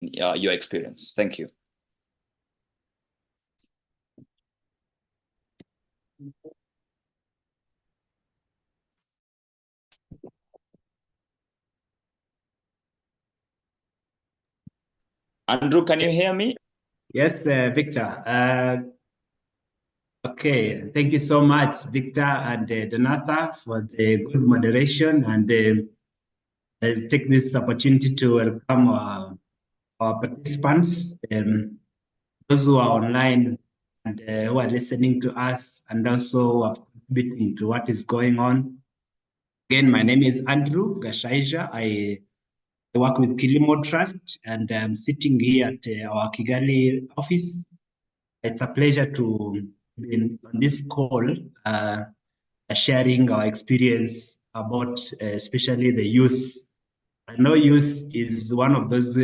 your experience. Thank you. Andrew, can you hear me? Yes, Victor. Okay, thank you so much, Victor and Donatha, for the good moderation, and let's take this opportunity to welcome our participants, those who are online and who are listening to us, and also who are contributing to what is going on. Again, my name is Andrew Gashaija. I work with Kilimo Trust, and I'm sitting here at our Kigali office. It's a pleasure to be on this call, sharing our experience about especially the youth. I know youth is one of those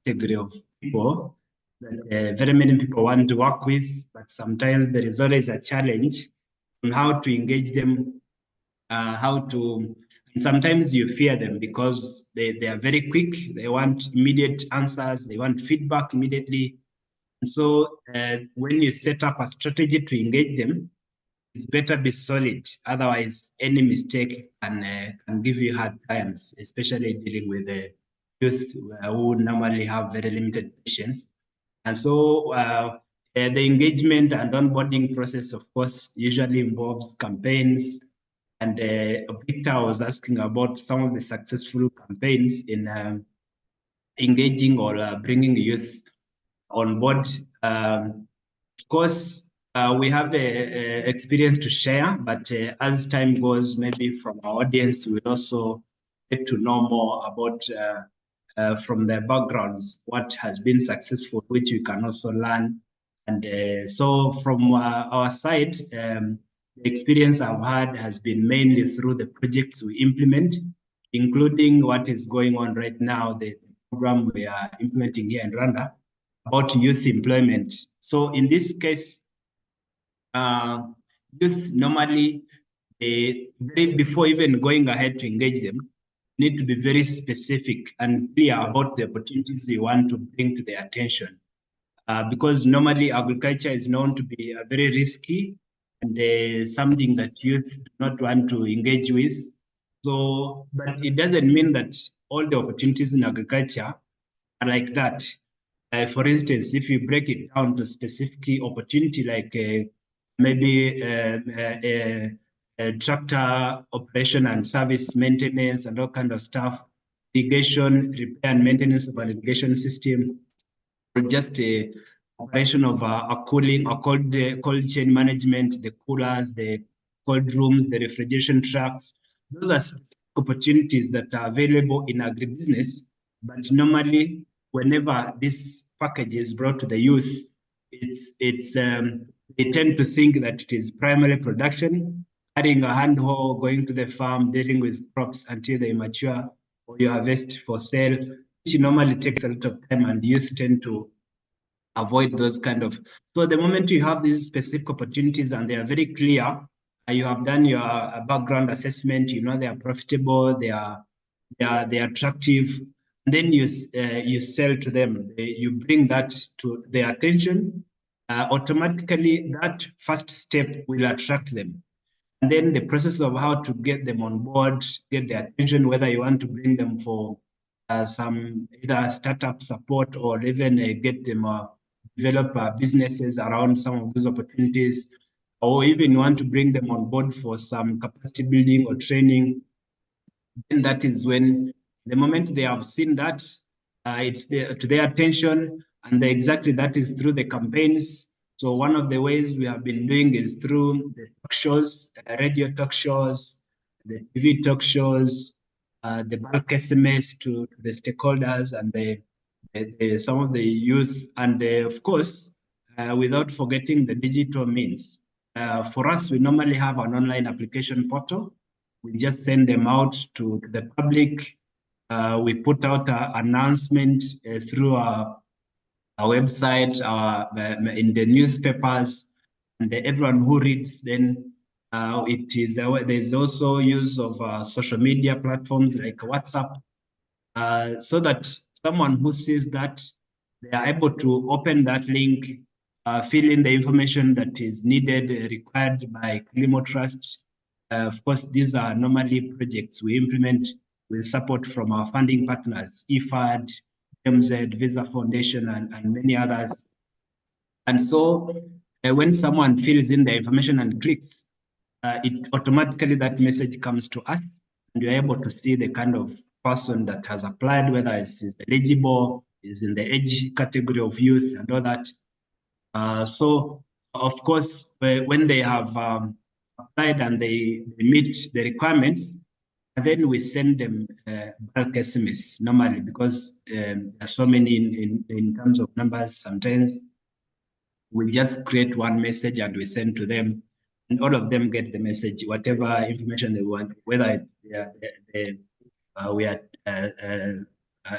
category of people that very many people want to work with, but sometimes there is always a challenge on how to engage them, and sometimes you fear them because they are very quick, they want immediate answers, they want feedback immediately. And so when you set up a strategy to engage them, it's better be solid. Otherwise, any mistake can give you hard times, especially dealing with the youth who normally have very limited patience. And so the engagement and onboarding process, of course, usually involves campaigns. And Victor was asking about some of the successful campaigns in engaging or bringing youth on board. Of course, we have a experience to share, but as time goes, maybe from our audience, we will also get to know more about from their backgrounds, what has been successful, which we can also learn. And so from our side, the experience I've had has been mainly through the projects we implement, including what is going on right now, the program we are implementing here in Rwanda about youth employment. So in this case, youth normally, before even going ahead to engage them, need to be very specific and clear about the opportunities you want to bring to their attention. Because normally agriculture is known to be very risky and something that you do not want to engage with. So, but it doesn't mean that all the opportunities in agriculture are like that. For instance, if you break it down to specific opportunity, like maybe tractor operation and service maintenance and all kind of stuff, irrigation, repair and maintenance of an irrigation system, or just a operation of a cooling or cold chain management, the coolers, the cold rooms, the refrigeration trucks. Those are opportunities that are available in agribusiness, but normally whenever this package is brought to the youth, they tend to think that it is primarily production, carrying a hand hoe, going to the farm, dealing with crops until they mature or you harvest for sale, which normally takes a lot of time, and youth tend to avoid those kind of. So the moment you have these specific opportunities and they are very clear, you have done your background assessment, you know they are profitable, they are attractive, and then you sell to them, you bring that to their attention, automatically that first step will attract them. And then the process of how to get them on board, get their attention, whether you want to bring them for some either startup support or even get them develop businesses around some of these opportunities, or even want to bring them on board for some capacity building or training. Then that is when the moment they have seen that, it's to their attention, and exactly that is through the campaigns. So one of the ways we have been doing is through the talk shows, radio talk shows, the TV talk shows, the bulk SMS to the stakeholders and some of the youth, and of course, without forgetting the digital means. For us, we normally have an online application portal. We just send them out to the public. We put out an announcement through our website, in the newspapers, and everyone who reads, then there's also use of social media platforms like WhatsApp, so that someone who sees that, they are able to open that link, fill in the information that is needed, required by Kilimo Trust. Of course, these are normally projects we implement with support from our funding partners, IFAD, MZ, Visa Foundation, and many others. And so when someone fills in the information and clicks, it automatically, that message comes to us, and you're able to see the kind of person that has applied, whether it's eligible, is in the age category of youth and all that. So of course, when they have applied and they meet the requirements, and then we send them bulk SMS normally, because there are so many in terms of numbers. Sometimes we just create one message and we send to them, and all of them get the message, whatever information they want, whether we are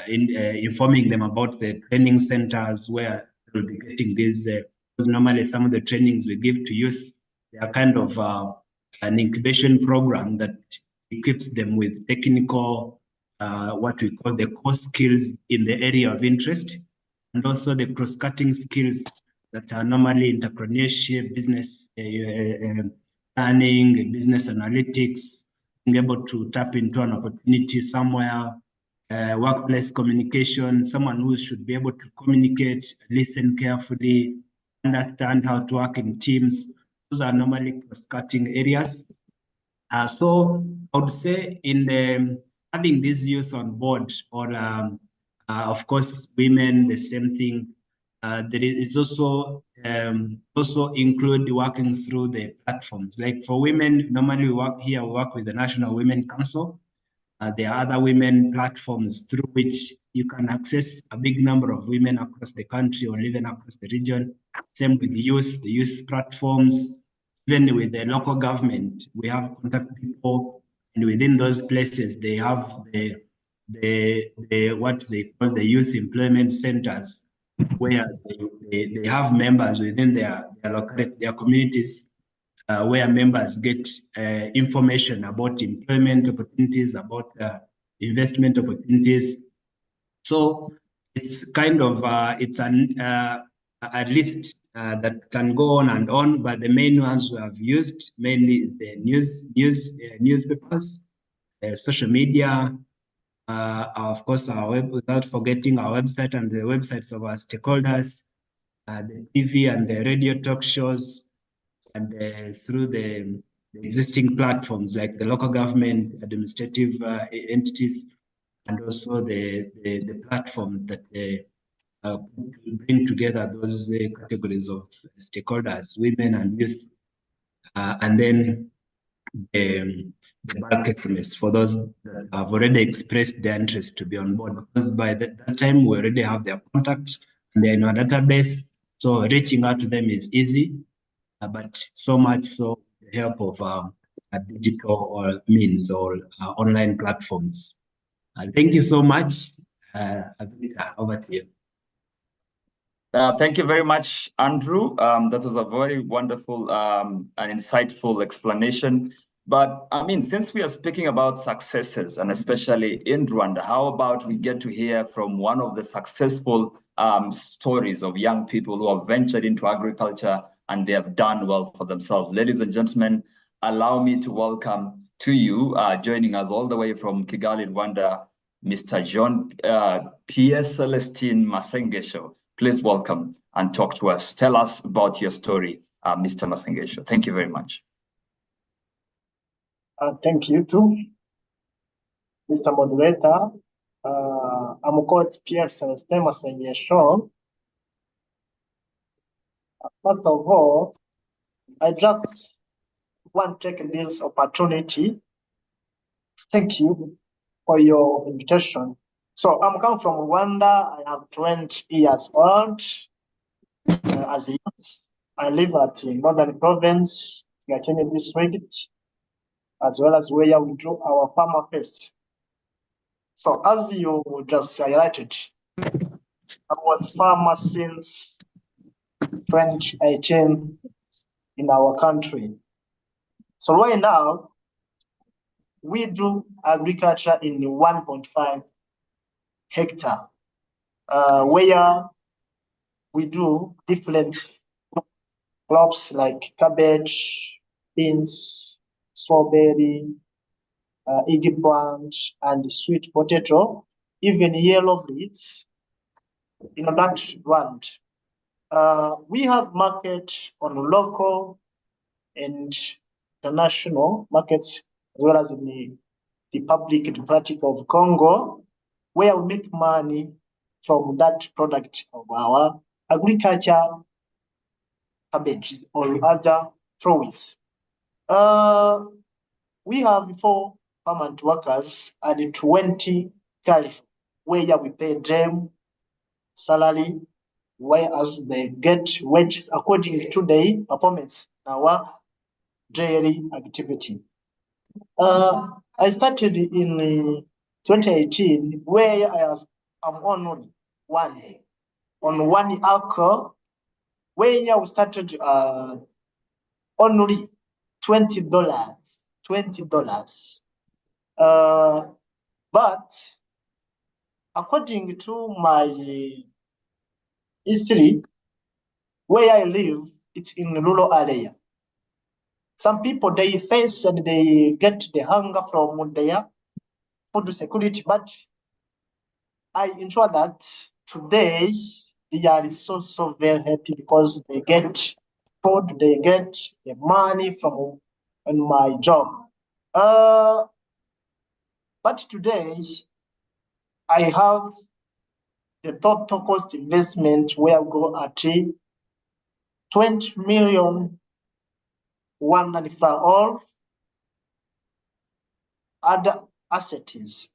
informing them about the training centers where they'll be getting these. Because normally some of the trainings we give to youth, they are kind of an incubation program that equips them with technical, what we call the core skills in the area of interest, and also the cross-cutting skills that are normally entrepreneurship, business planning, business analytics, being able to tap into an opportunity somewhere, workplace communication, someone who should be able to communicate, listen carefully, understand how to work in teams. Those are normally cross-cutting areas. So I would say in having these youth on board, or of course, women, the same thing. There is also include working through the platforms. Like for women, normally we work with the National Women Council. There are other women platforms through which you can access a big number of women across the country or even across the region. Same with the youth platforms. Even with the local government, we have contact people, and within those places, they have the what they call the youth employment centers, where they have members within their locality, their communities, where members get information about employment opportunities, about investment opportunities. So it's kind of it's a list that can go on and on, but the main ones we have used mainly is the newspapers, social media, of course, without forgetting our website and the websites of our stakeholders, the TV and the radio talk shows, and through the existing platforms like the local government, administrative entities, and also the platform that bring together those categories of stakeholders, women and youth, and then the bulk SMS for those that have already expressed their interest to be on board, because by that time we already have their contact and they're in our database, so reaching out to them is easy, but so much so with the help of digital or means or online platforms. Thank you so much. Over to you. Thank you very much, Andrew. That was a very wonderful and insightful explanation. But I mean, since we are speaking about successes, and especially in Rwanda, how about we get to hear from one of the successful stories of young people who have ventured into agriculture and they have done well for themselves. Ladies and gentlemen, allow me to welcome to you, joining us all the way from Kigali, Rwanda, Mr. Jean-Pierre Celestin Masengesho. Please welcome and talk to us. Tell us about your story, Mr. Masengesho. Thank you very much. Thank you too, Mr. Moderator. I'm called Pierre Celestin Masengesho. First of all, I just want to take this opportunity. Thank you for your invitation. So I'm coming from Rwanda. I am 20 years old. As a youth, I live at Northern Province, Gakenke District, as well as where we do our farmer fest. So as you just highlighted, I was farmer since 2018 in our country. So right now, we do agriculture in 1.5 hectare where we do different crops like cabbage, beans, strawberry, eggplant, and sweet potato, even yellow beets in that brand. We have market on local and international markets, as well as in the Republic Democratic of Congo, where we make money from that product of our agriculture, cabbages or other fruits. We have 4 permanent workers and 20 casual, where we pay them salary, whereas they get wages according to their performance in our daily activity. I started in 2018, where I'm on one acre, where we started only $20. But according to my history, where I live, it's in a rural area. Some people, they face and they get the hunger from their food security, but I ensure that today they are so very happy because they get food, they get the money from my job. But today I have the total cost investment where I go at 20 million 195 all other assets.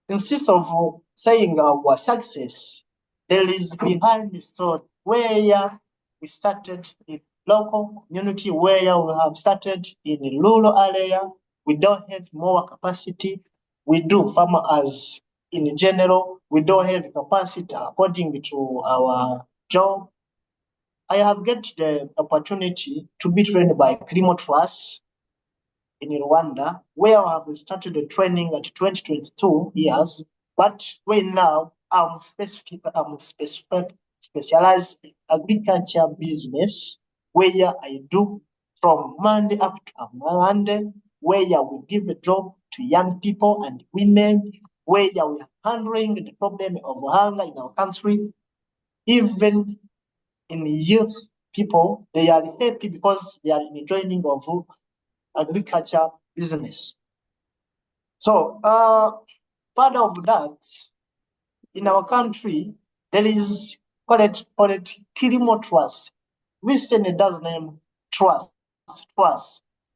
Instead of saying our success, there is behind the story where we started in local community, where we have started in a rural area. We don't have more capacity. We do farmer as in general. We don't have capacity according to our job. I have got the opportunity to be trained by Kilimo Trust in Rwanda, where I have started the training at 2022 years, but right now I'm specialized in agriculture business, where I do from Monday up to Monday, where we give a job to young people and women, where we are handling the problem of hunger in our country. Even in youth people, they are happy because they are enjoying of agriculture business. So, part of that, in our country, there is called Kilimo Trust. Recently, does name Trust.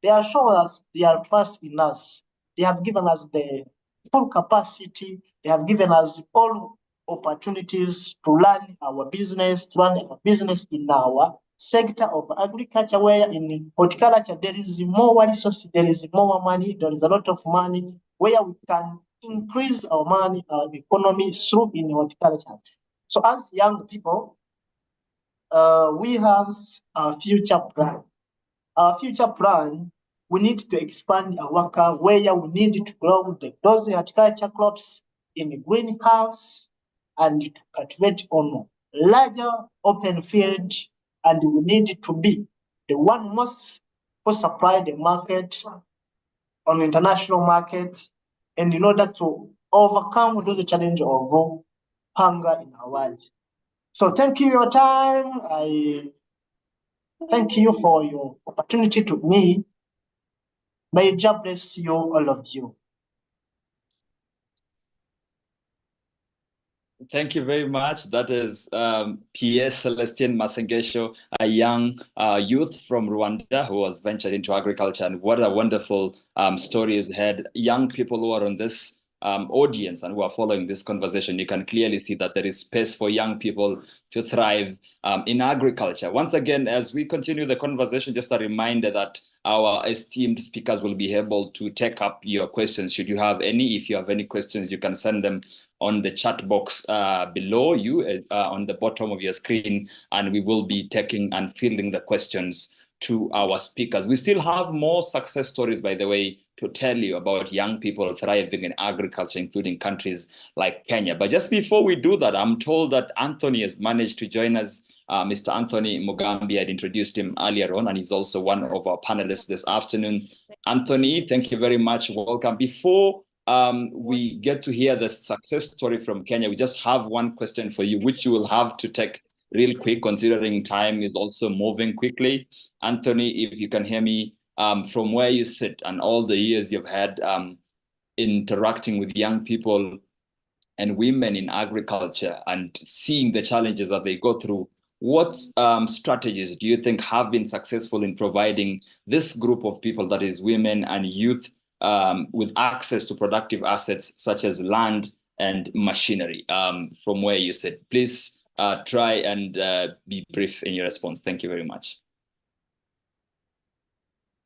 They are showing us their trust in us. They have given us the full capacity. They have given us all opportunities to run our business, in our sector of agriculture, where in horticulture there is more resources, there is more money, there is a lot of money, where we can increase our money, our economy through in horticulture. So as young people, we have a future plan. Our future plan, we need to expand our worker, where we need to grow those horticulture crops in the greenhouse and to cultivate on larger open field, and we need to be the one most who supply the market on international markets, and in order to overcome those challenges of hunger in our world. So thank you for your time. I thank you for your opportunity to me. May God bless you, all of you. Thank you very much. That is Pierre Celestin Masengesho, a young youth from Rwanda who has ventured into agriculture. And what a wonderful story is ahead. Young people who are on this audience and who are following this conversation, you can clearly see that there is space for young people to thrive in agriculture. Once again, as we continue the conversation, just a reminder that our esteemed speakers will be able to take up your questions. Should you have any, if you have any questions, you can send them on the chat box below you on the bottom of your screen, and we will be taking and fielding the questions to our speakers. We still have more success stories, by the way, to tell you about young people thriving in agriculture, including countries like Kenya. But just before we do that, I'm told that Anthony has managed to join us. Mr. Anthony Mugambi, had introduced him earlier on, and he's also one of our panelists this afternoon. Anthony, thank you very much. Welcome. Before we get to hear the success story from Kenya, we just have one question for you, which you will have to take real quick, considering time is also moving quickly. Anthony, if you can hear me, from where you sit and all the years you've had interacting with young people and women in agriculture and seeing the challenges that they go through, what strategies do you think have been successful in providing this group of people, that is women and youth, with access to productive assets such as land and machinery? From where you sit, please try and be brief in your response. Thank you very much.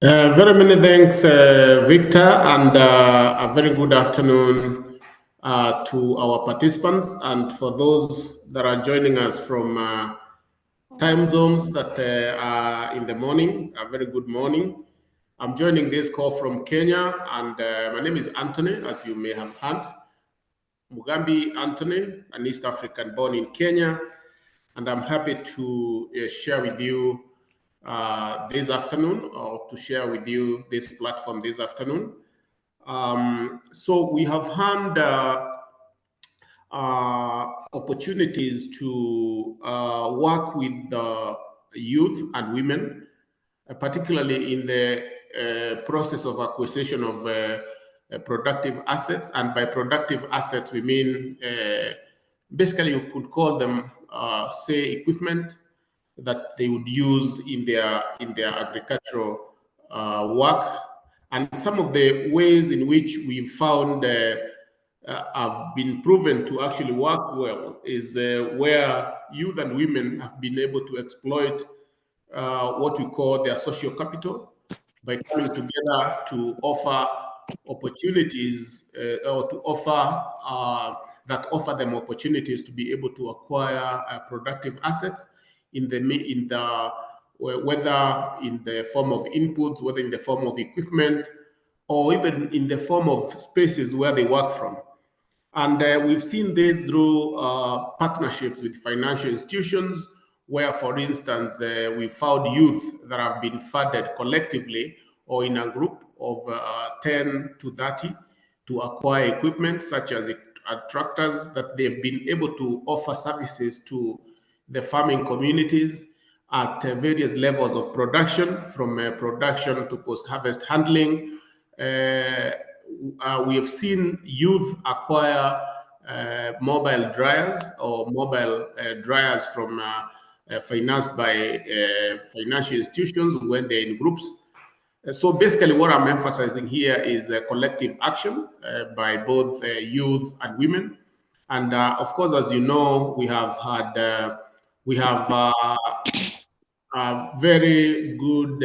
Very many thanks, Victor, and a very good afternoon to our participants, and for those that are joining us from time zones that are in the morning, a very good morning. I'm joining this call from Kenya, and my name is Anthony, as you may have heard. Mugambi Anthony, an East African born in Kenya, and I'm happy to share with you this afternoon, or to share with you this platform this afternoon. So we have had opportunities to work with the youth and women, particularly in the process of acquisition of productive assets. And by productive assets, we mean basically you could call them, say, equipment that they would use in their agricultural work. And some of the ways in which we found have been proven to actually work well is where youth and women have been able to exploit what we call their social capital by coming together to offer opportunities or to offer that offer them opportunities to be able to acquire productive assets in the whether in the form of inputs, whether in the form of equipment, or even in the form of spaces where they work from. And we've seen this through partnerships with financial institutions, where, for instance, we found youth that have been funded collectively or in a group of 10 to 30 to acquire equipment such as tractors, that they've been able to offer services to the farming communities at various levels of production, from production to post-harvest handling. We have seen youth acquire mobile dryers or mobile dryers from financed by financial institutions when they're in groups. So basically what I'm emphasizing here is collective action by both youth and women. And of course, as you know, we have had very good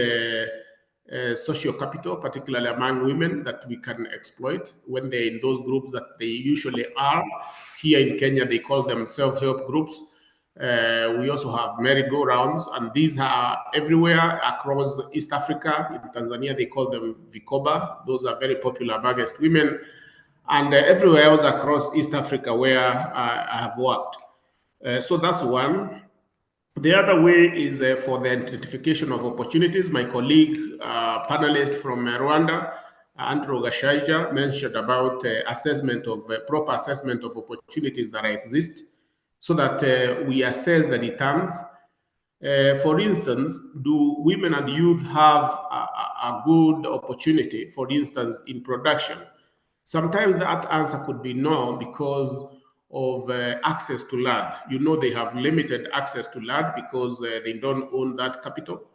social capital, particularly among women, that we can exploit when they're in those groups that they usually are. Here in Kenya, they call them self-help groups. We also have merry-go-rounds, and these are everywhere across East Africa. In Tanzania, they call them Vikoba. Those are very popular amongst women, and everywhere else across East Africa where I have worked. So that's one. The other way is for the identification of opportunities. My colleague, panelist from Rwanda, Andrew Gashaija, mentioned about assessment of proper assessment of opportunities that exist, so that we assess the returns. For instance, do women and youth have a good opportunity, for instance, in production? Sometimes that answer could be no, because of access to land. You know, they have limited access to land because they don't own that capital,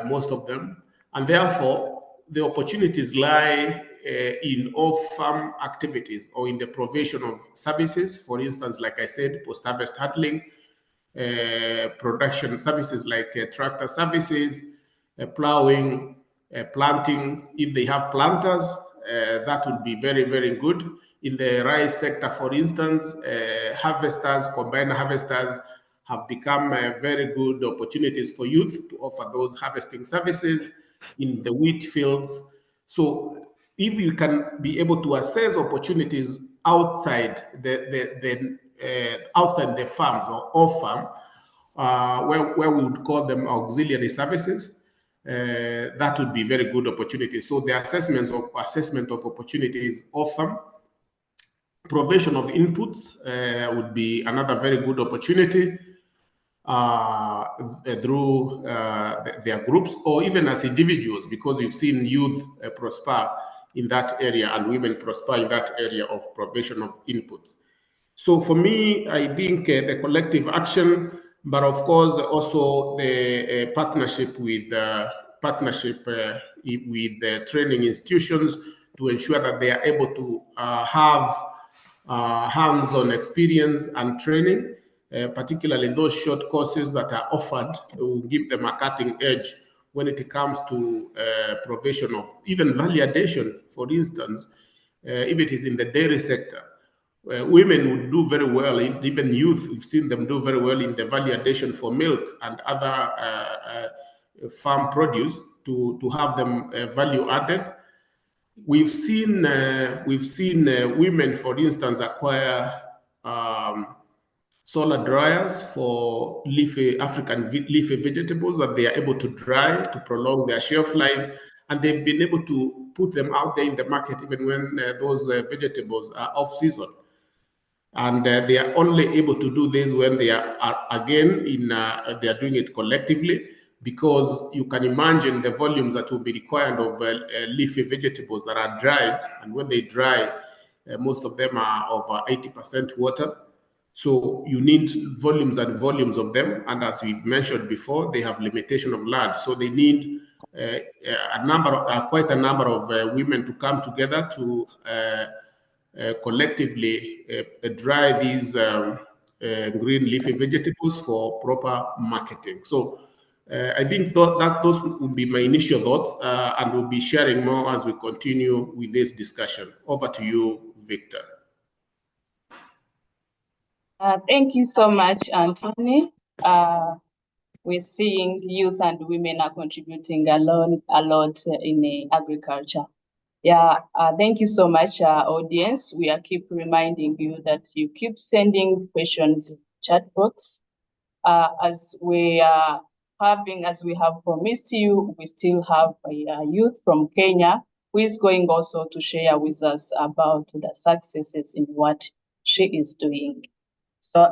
most of them. And therefore, the opportunities lie in off-farm activities or in the provision of services. For instance, like I said, post-harvest handling, production services like tractor services, plowing, planting. If they have planters, that would be very, very good. In the rice sector, for instance, harvesters, combined harvesters have become very good opportunities for youth to offer those harvesting services in the wheat fields. So if you can be able to assess opportunities outside outside the farms or off farm, where we would call them auxiliary services, that would be very good opportunity. So the assessment of opportunities off farm, provision of inputs would be another very good opportunity through their groups or even as individuals, because we've seen youth prosper in that area and women prosper in that area of provision of inputs. So for me, I think the collective action, but of course also the partnership with training institutions to ensure that they are able to have hands-on experience and training, particularly those short courses that are offered will give them a cutting edge when it comes to provision of even validation. For instance, if it is in the dairy sector, women would do very well, even youth, we've seen them do very well in the validation for milk and other farm produce to have them value added. We've seen women, for instance, acquire solar dryers for African leafy vegetables that they are able to dry to prolong their shelf life, and they've been able to put them out there in the market even when those vegetables are off season. And they are only able to do this when they are again they are doing it collectively, because you can imagine the volumes that will be required of leafy vegetables that are dried, and when they dry, most of them are over 80% water. So you need volumes and volumes of them, and as we've mentioned before, they have limitation of land, so they need quite a number of women to come together to collectively dry these green leafy vegetables for proper marketing. So I think that those would be my initial thoughts, and we'll be sharing more as we continue with this discussion. Over to you, Victor. Thank you so much, Anthony. We're seeing youth and women are contributing a lot in agriculture. Yeah, thank you so much, audience. We are keep reminding you that you keep sending questions in chat box. As we have promised you, we still have a youth from Kenya who is going also to share with us about the successes in what she is doing. So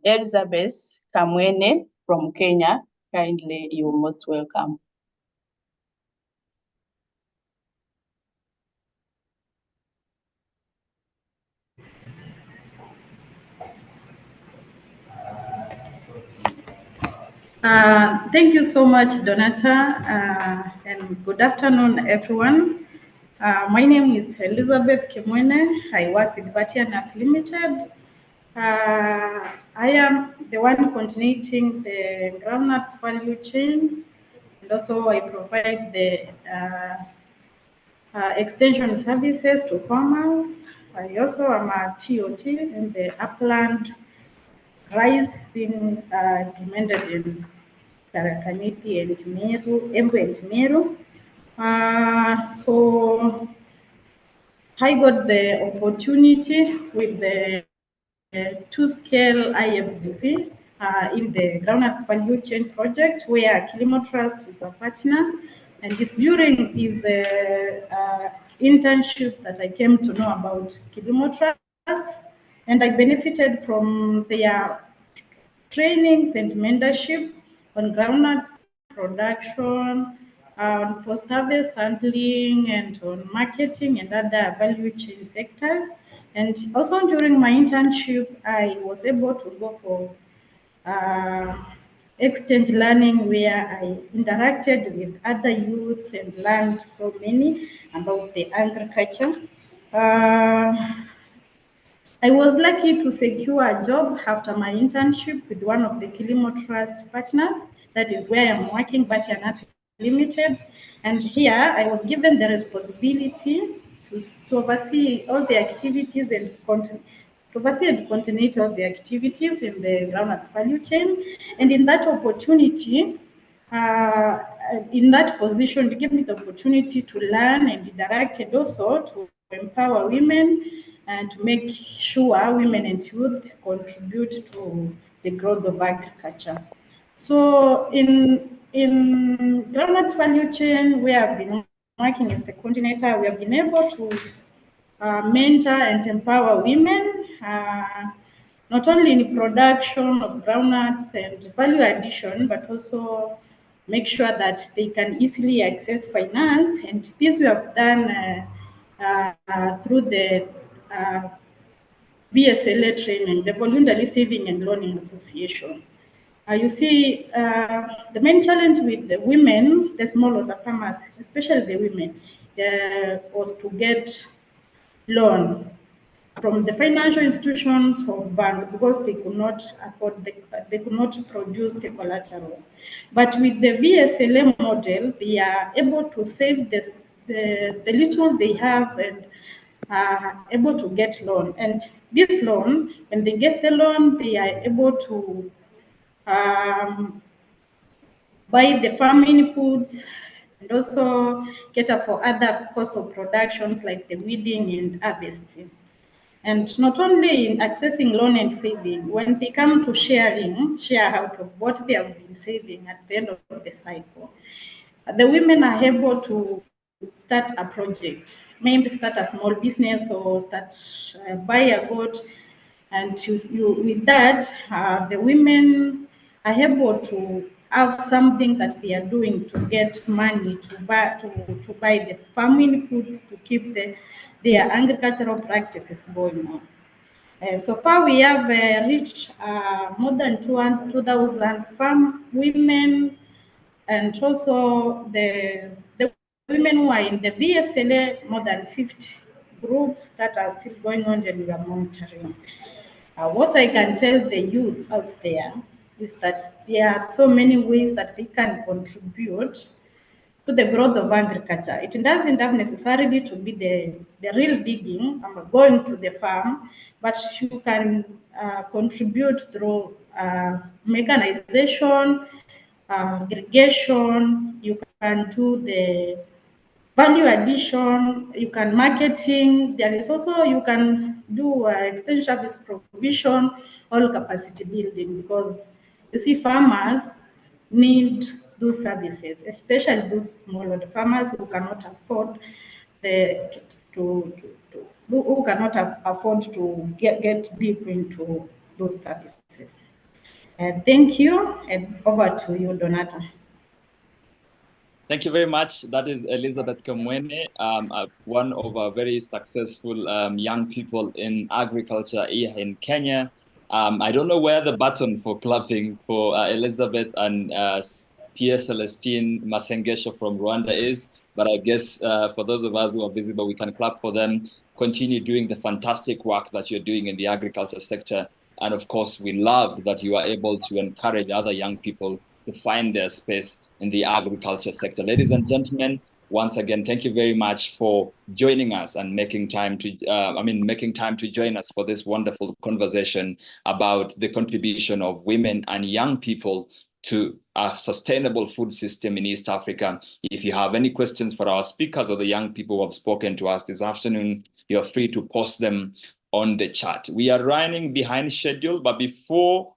Elizabeth Kamwene from Kenya, kindly, you're most welcome. Thank you so much, Donata, and good afternoon, everyone. My name is Elizabeth Kimwene. I work with Batia Nuts Limited. I am the one coordinating the groundnuts value chain, and also I provide the extension services to farmers. I also am a TOT in the upland rice being implemented in Tharaka-Nithi and Meru, Embu and Meru. So I got the opportunity with the two-scale IFDC in the Groundnuts Value Chain project, where Kilimo Trust is a partner. And it's during his internship that I came to know about Kilimo Trust, and I benefited from their trainings and mentorship on groundnut production, on post-harvest handling, and on marketing and other value chain sectors. And also during my internship, I was able to go for exchange learning, where I interacted with other youths and learned so many about the agriculture. I was lucky to secure a job after my internship with one of the Kilimo Trust partners. That is where I'm working, Batia Nuts Limited. And here I was given the responsibility to oversee all the activities and oversee and coordinate all the activities in the groundnuts value chain. And in that opportunity, in that position, to give me the opportunity to learn and interact, and also to empower women and to make sure women and youth contribute to the growth of agriculture. So in groundnut value chain, we have been working as the coordinator. We have been able to mentor and empower women, not only in production of groundnuts and value addition, but also make sure that they can easily access finance. And this we have done through the VSLA training, the Voluntary Saving and Loaning Association. You see, the main challenge with the women, the smallholder farmers, especially the women, was to get loan from the financial institutions or bank because they could not afford, they could not produce the collaterals. But with the VSLA model, they are able to save the little they have and are able to get loan. And this loan, when they get the loan, they are able to buy the farm inputs and also cater for other cost of productions like the weeding and harvesting. And not only in accessing loan and saving, when they come to share out of what they have been saving at the end of the cycle, the women are able to start a project, maybe start a small business or start buy a goat. And with that, the women are able to have something that they are doing to get money to buy the farm inputs to keep their agricultural practices going on. So far, we have reached more than 2,000 farm women, and also the women who are in the VSLA, more than 50 groups that are still going on and we are monitoring. What I can tell the youth out there is that there are so many ways that they can contribute to the growth of agriculture. It doesn't have necessarily to be the real digging, going to the farm, but you can contribute through mechanization, irrigation, you can do the value addition, you can marketing, there is also, you can do extension service provision, all capacity building, because you see farmers need those services, especially those smaller farmers who cannot afford who cannot afford to get deep into those services. Thank you, and over to you, Donata. Thank you very much. That is Elizabeth Kamwene, one of our very successful young people in agriculture here in Kenya. I don't know where the button for clapping for Elizabeth and Pierre Celestine Masengesho from Rwanda is, but I guess for those of us who are visible, we can clap for them. Continue doing the fantastic work that you're doing in the agriculture sector. And of course, we love that you are able to encourage other young people to find their space in the agriculture sector. Ladies and gentlemen, once again, thank you very much for joining us and making time to join us for this wonderful conversation about the contribution of women and young people to a sustainable food system in East Africa. If you have any questions for our speakers or the young people who have spoken to us this afternoon, you're free to post them on the chat. We are running behind schedule, but before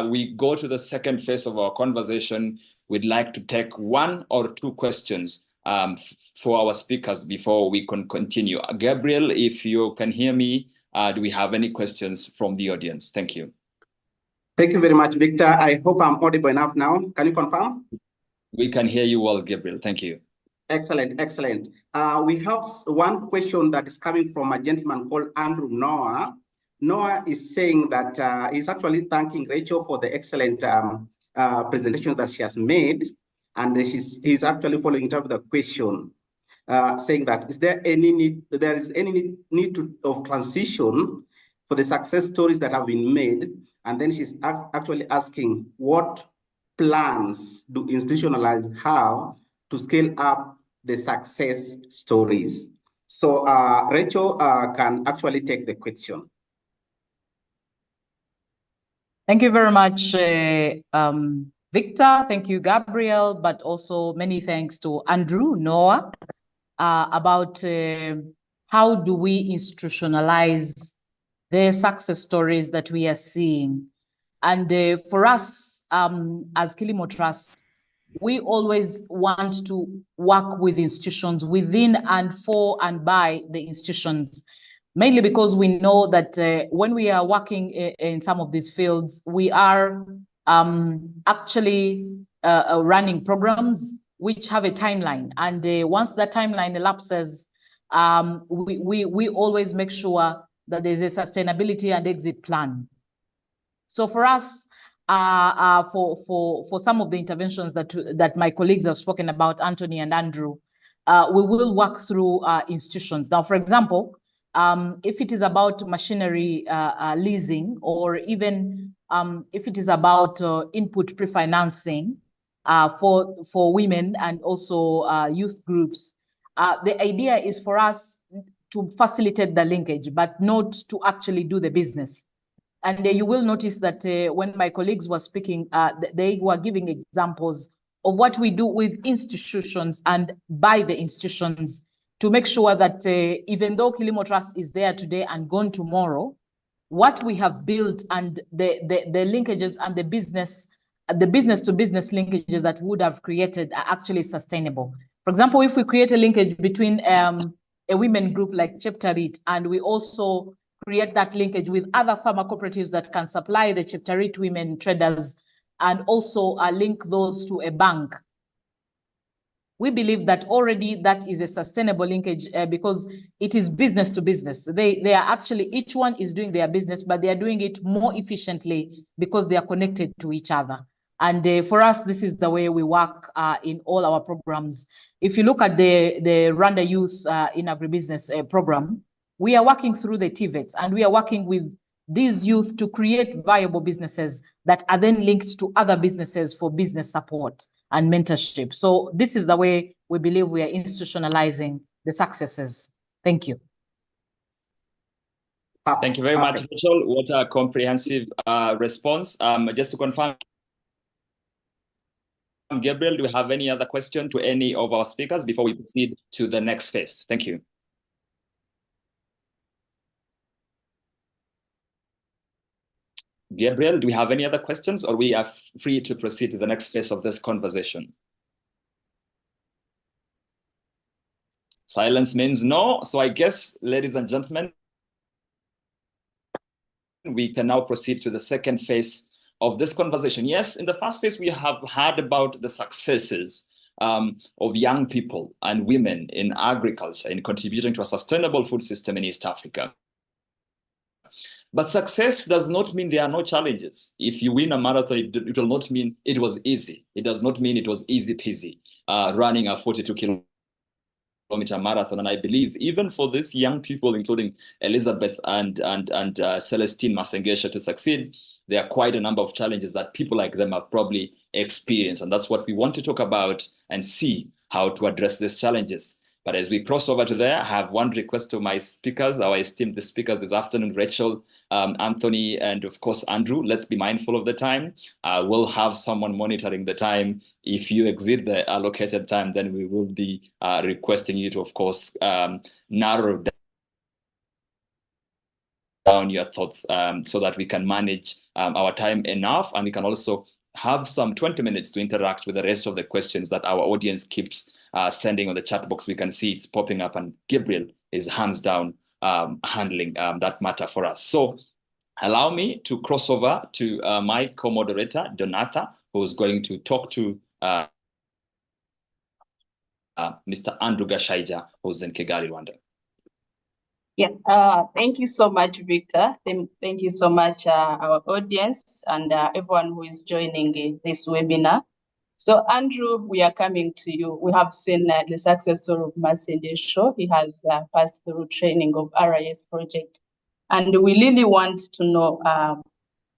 we go to the second phase of our conversation, we'd like to take one or two questions for our speakers before we can continue. Gabriel, if you can hear me, do we have any questions from the audience? Thank you. Thank you very much, Victor. I hope I'm audible enough now. Can you confirm? We can hear you well, Gabriel. Thank you. Excellent, excellent. We have one question that is coming from a gentleman called Andrew Noah. Noah is saying that he's actually thanking Rachel for the excellent presentation that she has made, and he's actually following it up with a question, saying that is there any need of transition for the success stories that have been made? And then she's actually asking what plans do institutionalize have to scale up the success stories. So Rachel can actually take the question. Thank you very much, Victor. Thank you, Gabriel, but also many thanks to Andrew Noah about how do we institutionalize the success stories that we are seeing. And for us, as Kilimo Trust, we always want to work with institutions within and for and by the institutions, mainly because we know that when we are working in some of these fields, we are actually running programs which have a timeline. And once that timeline elapses, we always make sure that there's a sustainability and exit plan. So for us, for some of the interventions that my colleagues have spoken about, Anthony and Andrew, we will work through institutions. Now, for example, if it is about machinery leasing, or even if it is about input pre-financing for women and also youth groups, the idea is for us to facilitate the linkage, but not to actually do the business. And you will notice that when my colleagues were speaking, they were giving examples of what we do with institutions and by the institutions to make sure that even though Kilimo Trust is there today and gone tomorrow, what we have built and the linkages and the business to business linkages that would have created are actually sustainable. For example, if we create a linkage between a women group like Cheptarit, and we also create that linkage with other farmer cooperatives that can supply the Cheptarit women traders, and also link those to a bank, we believe that already that is a sustainable linkage because it is business to business. They are actually, each one is doing their business, but they are doing it more efficiently because they are connected to each other. And for us, this is the way we work in all our programs. If you look at the Rwanda Youth in Agribusiness program, we are working through the TVETs, and we are working with these youth to create viable businesses that are then linked to other businesses for business support and mentorship. So this is the way we believe we are institutionalizing the successes. Thank you. Thank you very much, Rachel. What a comprehensive response. Just to confirm, Gabriel, do we have any other question to any of our speakers before we proceed to the next phase? Thank you. Gabriel, do we have any other questions, or we are free to proceed to the next phase of this conversation? Silence means no. So I guess, ladies and gentlemen, we can now proceed to the second phase of this conversation. Yes, in the first phase, we have heard about the successes of young people and women in agriculture in contributing to a sustainable food system in East Africa. But success does not mean there are no challenges. If you win a marathon, it will not mean it was easy. It does not mean it was easy peasy running a 42-kilometer marathon. And I believe even for these young people, including Elizabeth and Celestine Masengesha, to succeed, there are quite a number of challenges that people like them have probably experienced. And that's what we want to talk about and see how to address these challenges. But as we cross over to there, I have one request to my speakers, our esteemed speakers this afternoon, Rachel, Anthony, and of course, Andrew. Let's be mindful of the time. We'll have someone monitoring the time. If you exceed the allocated time, then we will be requesting you to, of course, narrow down your thoughts so that we can manage our time enough, and we can also have some 20 minutes to interact with the rest of the questions that our audience keeps sending on the chat box. We can see it's popping up, and Gabriel is hands down handling that matter for us. So allow me to cross over to my co-moderator, Donata, who's going to talk to Mr. Andrew Gashaija, who's in Kigali, Rwanda. Yeah, thank you so much, Victor. Thank you so much, our audience and everyone who is joining this webinar. So Andrew, we are coming to you. We have seen the success story of Masengesha. He has passed through training of RIS project. And we really want to know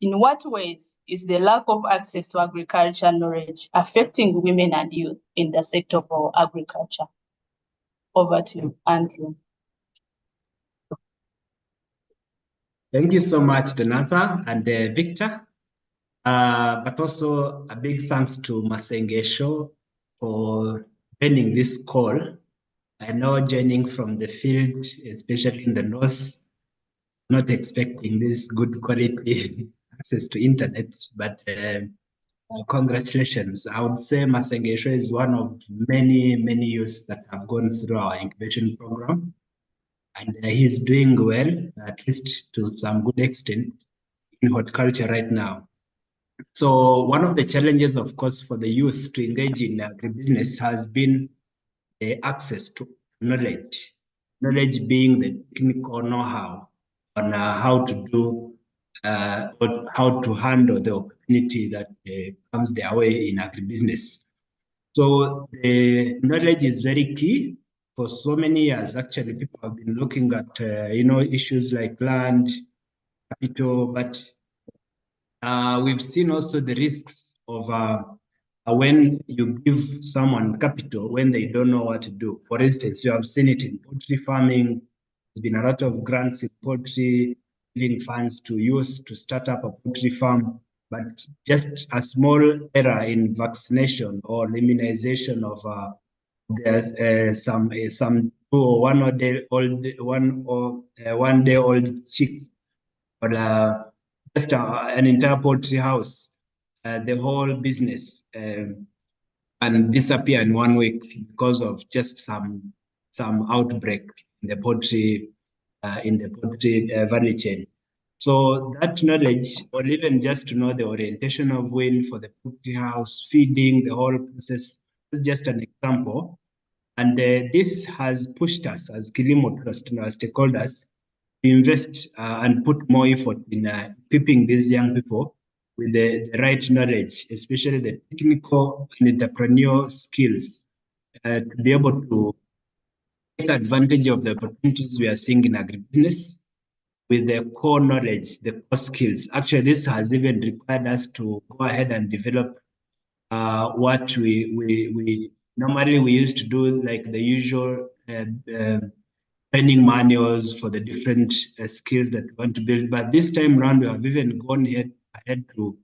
in what ways is the lack of access to agriculture knowledge affecting women and youth in the sector of agriculture? Over to you, Andrew. Thank you so much, Donata and Victor. But also a big thanks to Masengesho for joining this call. I know joining from the field, especially in the north, not expecting this good quality access to internet, but congratulations. I would say Masengesho is one of many youths that have gone through our incubation program. And he's doing well, at least to some good extent, in horticulture right now. So one of the challenges, of course, for the youth to engage in agribusiness has been access to knowledge. Knowledge being the technical know-how on how to do or how to handle the opportunity that comes their way in agribusiness. So the knowledge is very key. For so many years, actually, people have been looking at issues like land, capital, but we've seen also the risks of when you give someone capital when they don't know what to do. For instance, you have seen it in poultry farming. There's been a lot of grants in poultry, giving funds to youth to start up a poultry farm. But just a small error in vaccination or immunization of there's some 2 or 1 day old chicks, or just an entire poultry house, the whole business and disappear in 1 week because of just some outbreak in the poultry value chain. So that knowledge, or even just to know the orientation of wind for the poultry house, feeding, the whole process, is just an example. And this has pushed us as Kilimo Trust, our stakeholders, to invest and put more effort in equipping these young people with the right knowledge, especially the technical and entrepreneurial skills, to be able to take advantage of the opportunities we are seeing in agribusiness with the core knowledge, the core skills. Actually, this has even required us to go ahead and develop what we normally used to do, like the usual training manuals for the different skills that we want to build. But this time around, we have even gone ahead to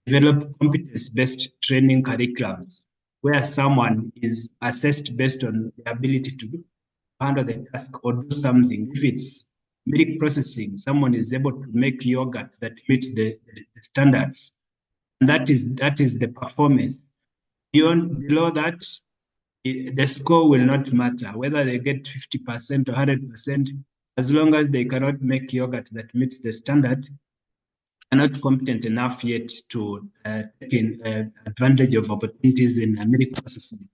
develop competence-based training curriculums, where someone is assessed based on the ability to handle the task or do something. If it's milk processing, someone is able to make yogurt that meets the standards. And that is the performance. Below that, the score will not matter, whether they get 50% or 100%, as long as they cannot make yogurt that meets the standard, are not competent enough yet to take advantage of opportunities in milk processing.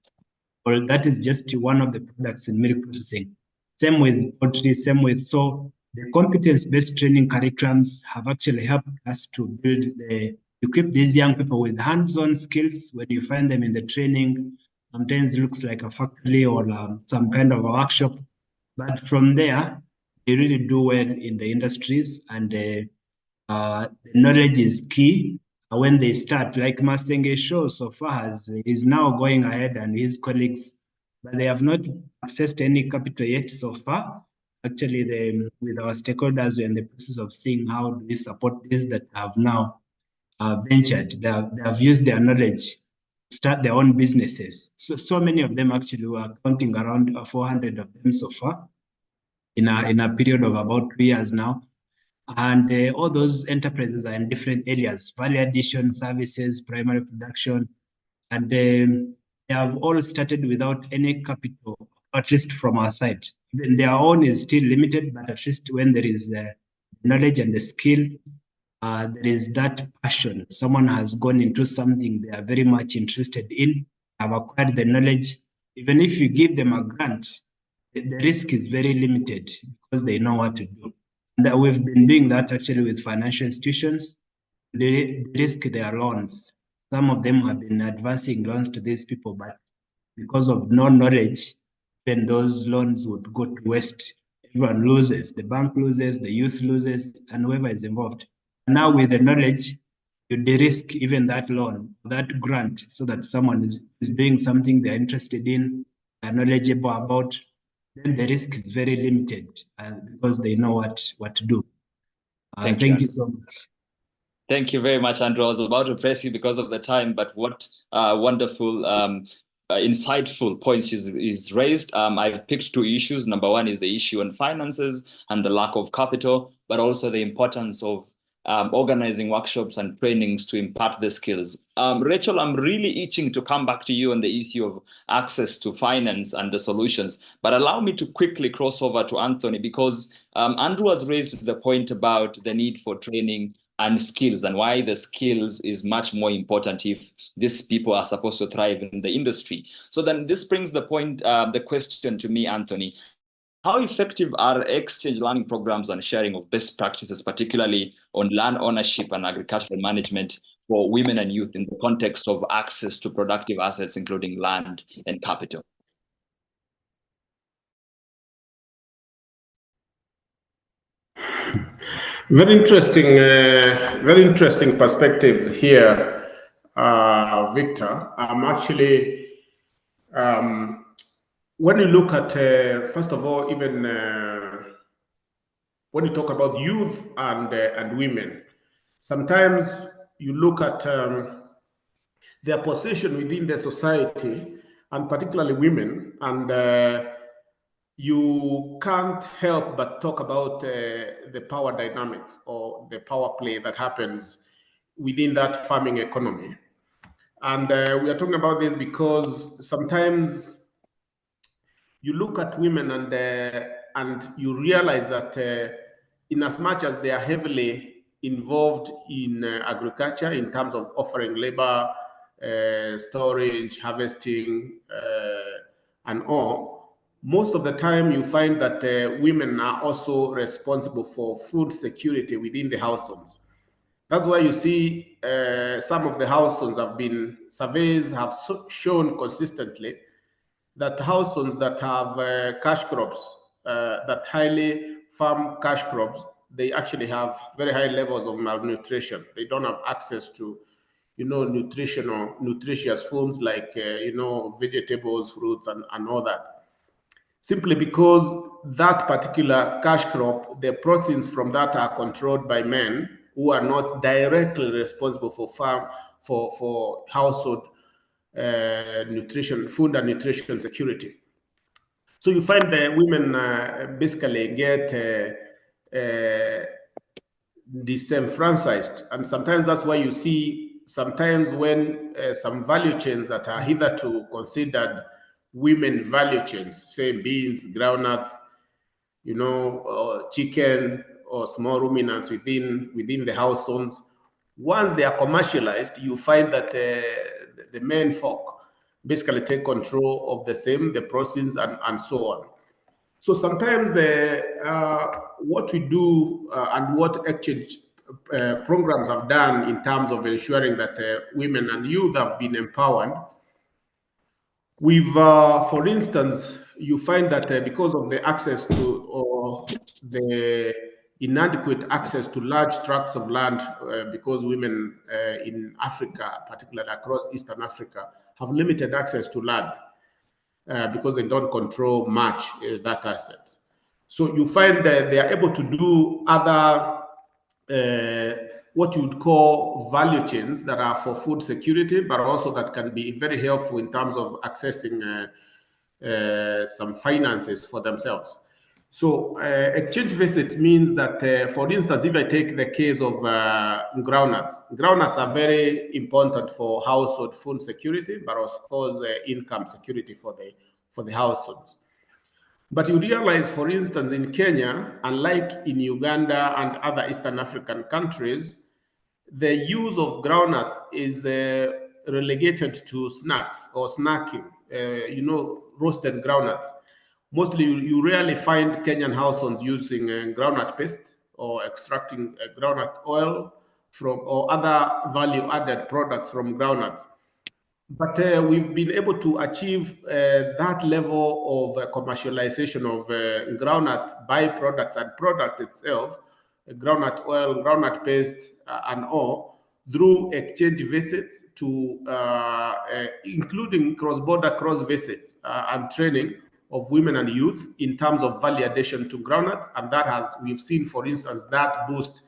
Well, that is just one of the products in milk processing. Same with poultry, so the competence-based training curriculums have actually helped us to equip these young people with hands-on skills. When you find them in the training, sometimes it looks like a factory or some kind of a workshop, but from there, they really do well in the industries, and the knowledge is key. When they start, like Masengesho so far is now going ahead and his colleagues, but they have not accessed any capital yet so far. Actually, with our stakeholders, we're in the process of seeing how do we support this that have now ventured. They have used their knowledge to start their own businesses. So many of them actually were counting around 400 of them so far in a period of about 3 years now. And all those enterprises are in different areas: value addition, services, primary production, and they have all started without any capital, at least from our side. Even their own is still limited, but at least when there is knowledge and the skill, there is that passion. Someone has gone into something they are very much interested in, have acquired the knowledge. Even if you give them a grant, the risk is very limited because they know what to do. And we've been doing that actually with financial institutions. They risk their loans. Some of them have been advancing loans to these people, but because of no knowledge, then those loans would go to waste. Everyone loses. The bank loses, the youth loses, and whoever is involved. And now with the knowledge, you de-risk even that loan, that grant, so that someone is doing something they're interested in, they're knowledgeable about, then the risk is very limited because they know what to do. Thank you so much. Thank you very much, Andrew. I was about to press you because of the time, but what wonderful, insightful points is raised. I've picked two issues. Number one is the issue on finances and the lack of capital, but also the importance of organizing workshops and trainings to impart the skills. Rachel, I'm really itching to come back to you on the issue of access to finance and the solutions, but allow me to quickly cross over to Anthony, because Andrew has raised the point about the need for training and skills, and why the skills is much more important if these people are supposed to thrive in the industry. So then this brings the point, the question to me, Anthony. How effective are exchange learning programs and sharing of best practices, particularly on land ownership and agricultural management for women and youth in the context of access to productive assets, including land and capital? Very interesting perspectives here, Victor. Actually, when you look at, first of all, even when you talk about youth and women, sometimes you look at their position within the society, and particularly women, and you can't help but talk about the power dynamics or the power play that happens within that farming economy. And we are talking about this because sometimes you look at women and you realize that in as much as they are heavily involved in agriculture in terms of offering labor, storage, harvesting, and all, most of the time you find that women are also responsible for food security within the households. That's why you see some of the households surveys have shown consistently that households that have cash crops, that highly farm cash crops, they actually have very high levels of malnutrition. They don't have access to, nutritious foods like, vegetables, fruits, and all that. Simply because that particular cash crop, the proteins from that are controlled by men who are not directly responsible for household nutrition, food and nutrition security. So you find the women basically get disenfranchised, and sometimes that's why you see sometimes when some value chains that are hitherto considered women value chains, say beans, groundnuts, chicken or small ruminants within the households, once they are commercialized, you find that the men folk basically take control of the proteins and so on. So sometimes what we do and what exchange programs have done in terms of ensuring that women and youth have been empowered, we've, for instance, you find that because of the access to, or the inadequate access to large tracts of land, because women in Africa, particularly across Eastern Africa, have limited access to land because they don't control much that asset. So you find that they are able to do other what you would call value chains that are for food security, but also that can be very helpful in terms of accessing some finances for themselves. So exchange visit means that, for instance, if I take the case of groundnuts are very important for household food security, but of course income security for the households. But you realize, for instance, in Kenya, unlike in Uganda and other Eastern African countries, the use of groundnuts is relegated to snacks or snacking, roasted groundnuts. Mostly, you rarely find Kenyan households using groundnut paste or extracting groundnut oil from or other value-added products from groundnuts. But we've been able to achieve that level of commercialization of groundnut byproducts and product itself, groundnut oil, groundnut paste, and all, through exchange visits to including cross-border cross visits and training of women and youth in terms of value addition to groundnuts. And that we've seen, for instance, that boost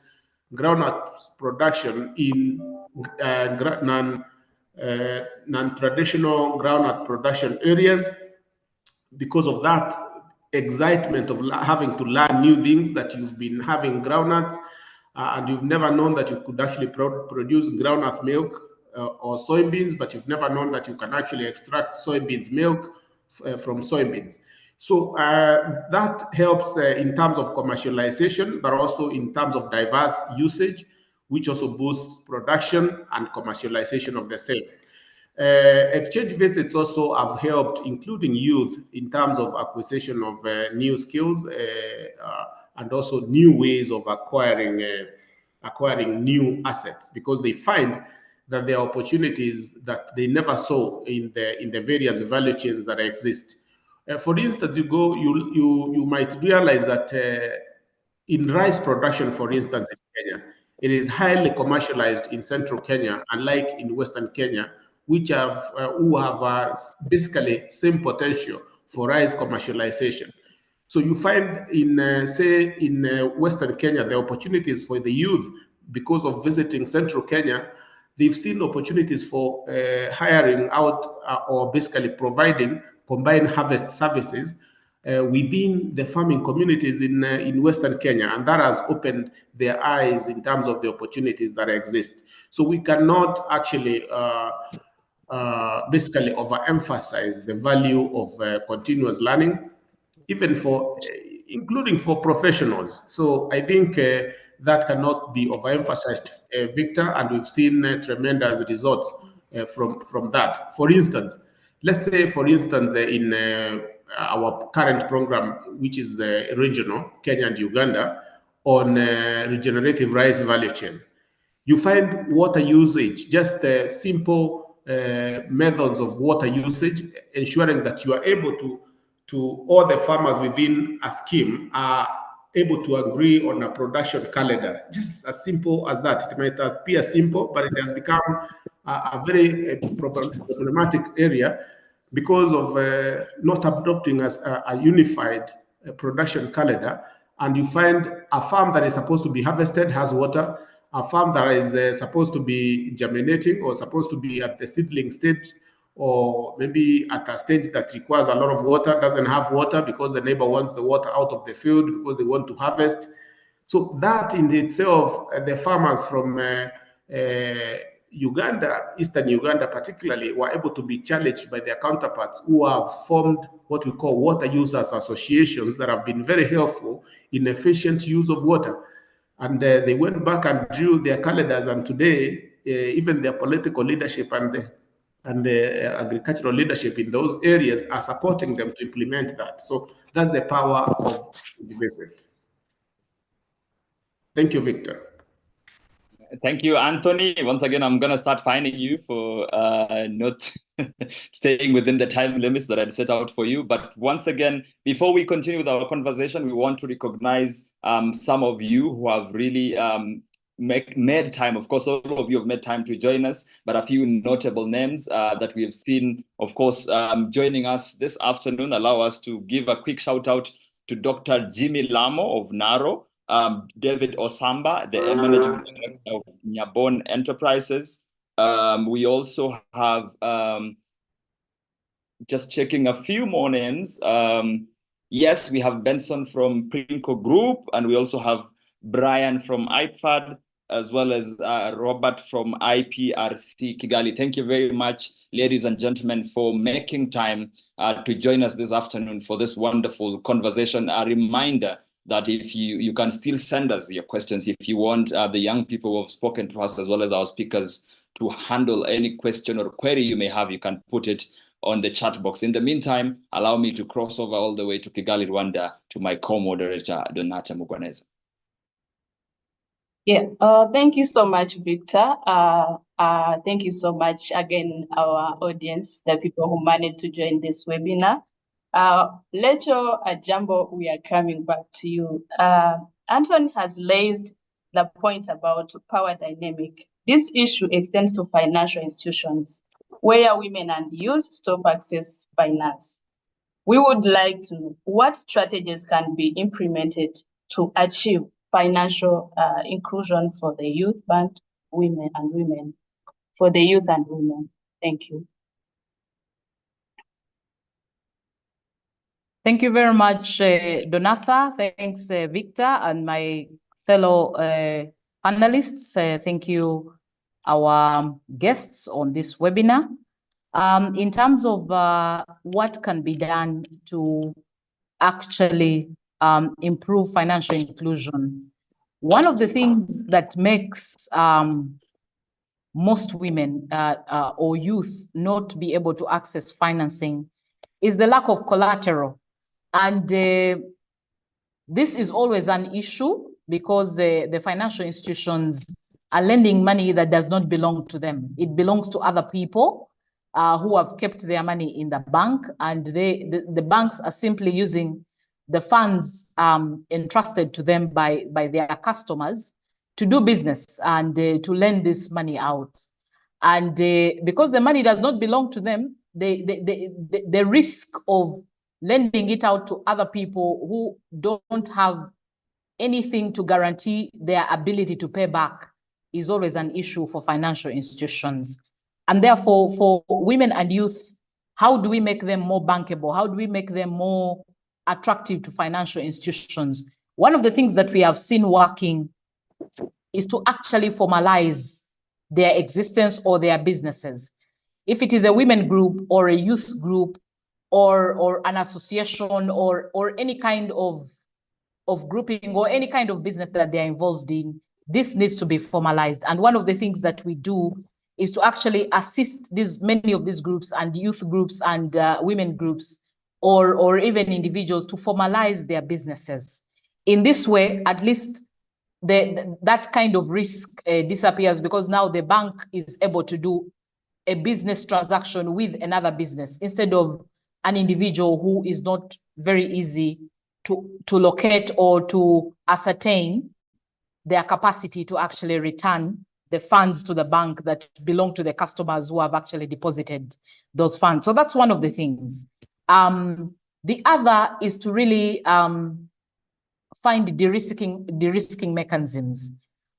groundnut production in non-traditional groundnut production areas. Because of that excitement of having to learn new things, that you've been having groundnuts and you've never known that you could actually produce groundnut milk or soybeans, but you've never known that you can actually extract soybeans milk from soybeans. So that helps in terms of commercialization, but also in terms of diverse usage, which also boosts production and commercialization of the same. Exchange visits also have helped, including youth, in terms of acquisition of new skills and also new ways of acquiring new assets, because they find that there are opportunities that they never saw in the various value chains that exist. For instance, you might realize that in rice production, for instance, in Kenya, it is highly commercialized in central Kenya, unlike in western Kenya, which have basically same potential for rice commercialization. So you find in, say, in western Kenya, the opportunities for the youth, because of visiting central Kenya, they've seen opportunities for hiring out or basically providing combined harvest services within the farming communities in Western Kenya, and that has opened their eyes in terms of the opportunities that exist. So we cannot actually basically overemphasize the value of continuous learning, even for, including for professionals. So I think that cannot be overemphasized, Victor, and we've seen tremendous results from that. For instance, let's say, for instance, in our current program, which is regional, Kenya and Uganda, on regenerative rice value chain, you find water usage, just simple methods of water usage, ensuring that you are able to all the farmers within a scheme are able to agree on a production calendar. Just as simple as that. It might appear simple, but it has become a very problematic area because of not adopting as a unified production calendar. And you find a farm that is supposed to be harvested has water, a farm that is supposed to be germinating or supposed to be at the seedling stage, or maybe at a stage that requires a lot of water, doesn't have water because the neighbor wants the water out of the field because they want to harvest. So that in itself, the farmers from Uganda, Eastern Uganda particularly, were able to be challenged by their counterparts who have formed what we call water users associations that have been very helpful in efficient use of water. And they went back and drew their calendars, and today, even their political leadership and the agricultural leadership in those areas are supporting them to implement that. So that's the power of the visit. Thank you, Victor. Thank you, Anthony. Once again, I'm going to start fining you for not staying within the time limits that I'd set out for you. But once again, before we continue with our conversation, we want to recognize some of you who have really made time. Of course, all of you have made time to join us, but a few notable names that we have seen, of course, joining us this afternoon. Allow us to give a quick shout out to Dr. Jimmy Lamo of NARO, David Osamba, the Managing Director of Nyabon Enterprises. We also have, just checking a few more names. Yes, we have Benson from Princo Group, and we also have Brian from IPFAD, as well as Robert from IPRC Kigali. Thank you very much, ladies and gentlemen, for making time to join us this afternoon for this wonderful conversation. A reminder that if you can still send us your questions, if you want the young people who have spoken to us, as well as our speakers, to handle any question or query you may have, you can put it on the chat box. In the meantime, allow me to cross over all the way to Kigali, Rwanda, to my co-moderator, Donata Mugwaneza. Yeah, thank you so much, Victor. Thank you so much again, our audience, the people who managed to join this webinar. Lecho Ajambo, we are coming back to you. Anton has raised the point about power dynamic. This issue extends to financial institutions where women and youth stop access finance. We would like to know what strategies can be implemented to achieve financial inclusion for the youth and women and women, for the youth and women. Thank you. Thank you very much, Donatha. Thanks, Victor, and my fellow panelists. Thank you, our guests on this webinar. In terms of what can be done to actually improve financial inclusion, one of the things that makes most women or youth not be able to access financing is the lack of collateral. And this is always an issue because the financial institutions are lending money that does not belong to them. It belongs to other people who have kept their money in the bank, and the banks are simply using the funds entrusted to them by their customers to do business and to lend this money out. And because the money does not belong to them, the risk of lending it out to other people who don't have anything to guarantee their ability to pay back is always an issue for financial institutions. And therefore, for women and youth, how do we make them more bankable? How do we make them more attractive to financial institutions? One of the things that we have seen working is to actually formalize their existence or their businesses. If it is a women group or a youth group or an association or any kind of grouping or any kind of business that they're involved in, this needs to be formalized. And one of the things that we do is to actually assist many of these groups and youth groups and women groups or even individuals to formalize their businesses. In this way, at least that kind of risk disappears, because now the bank is able to do a business transaction with another business instead of an individual who is not very easy to locate or to ascertain their capacity to actually return the funds to the bank that belong to the customers who have actually deposited those funds. So that's one of the things. The other is to really find de-risking mechanisms.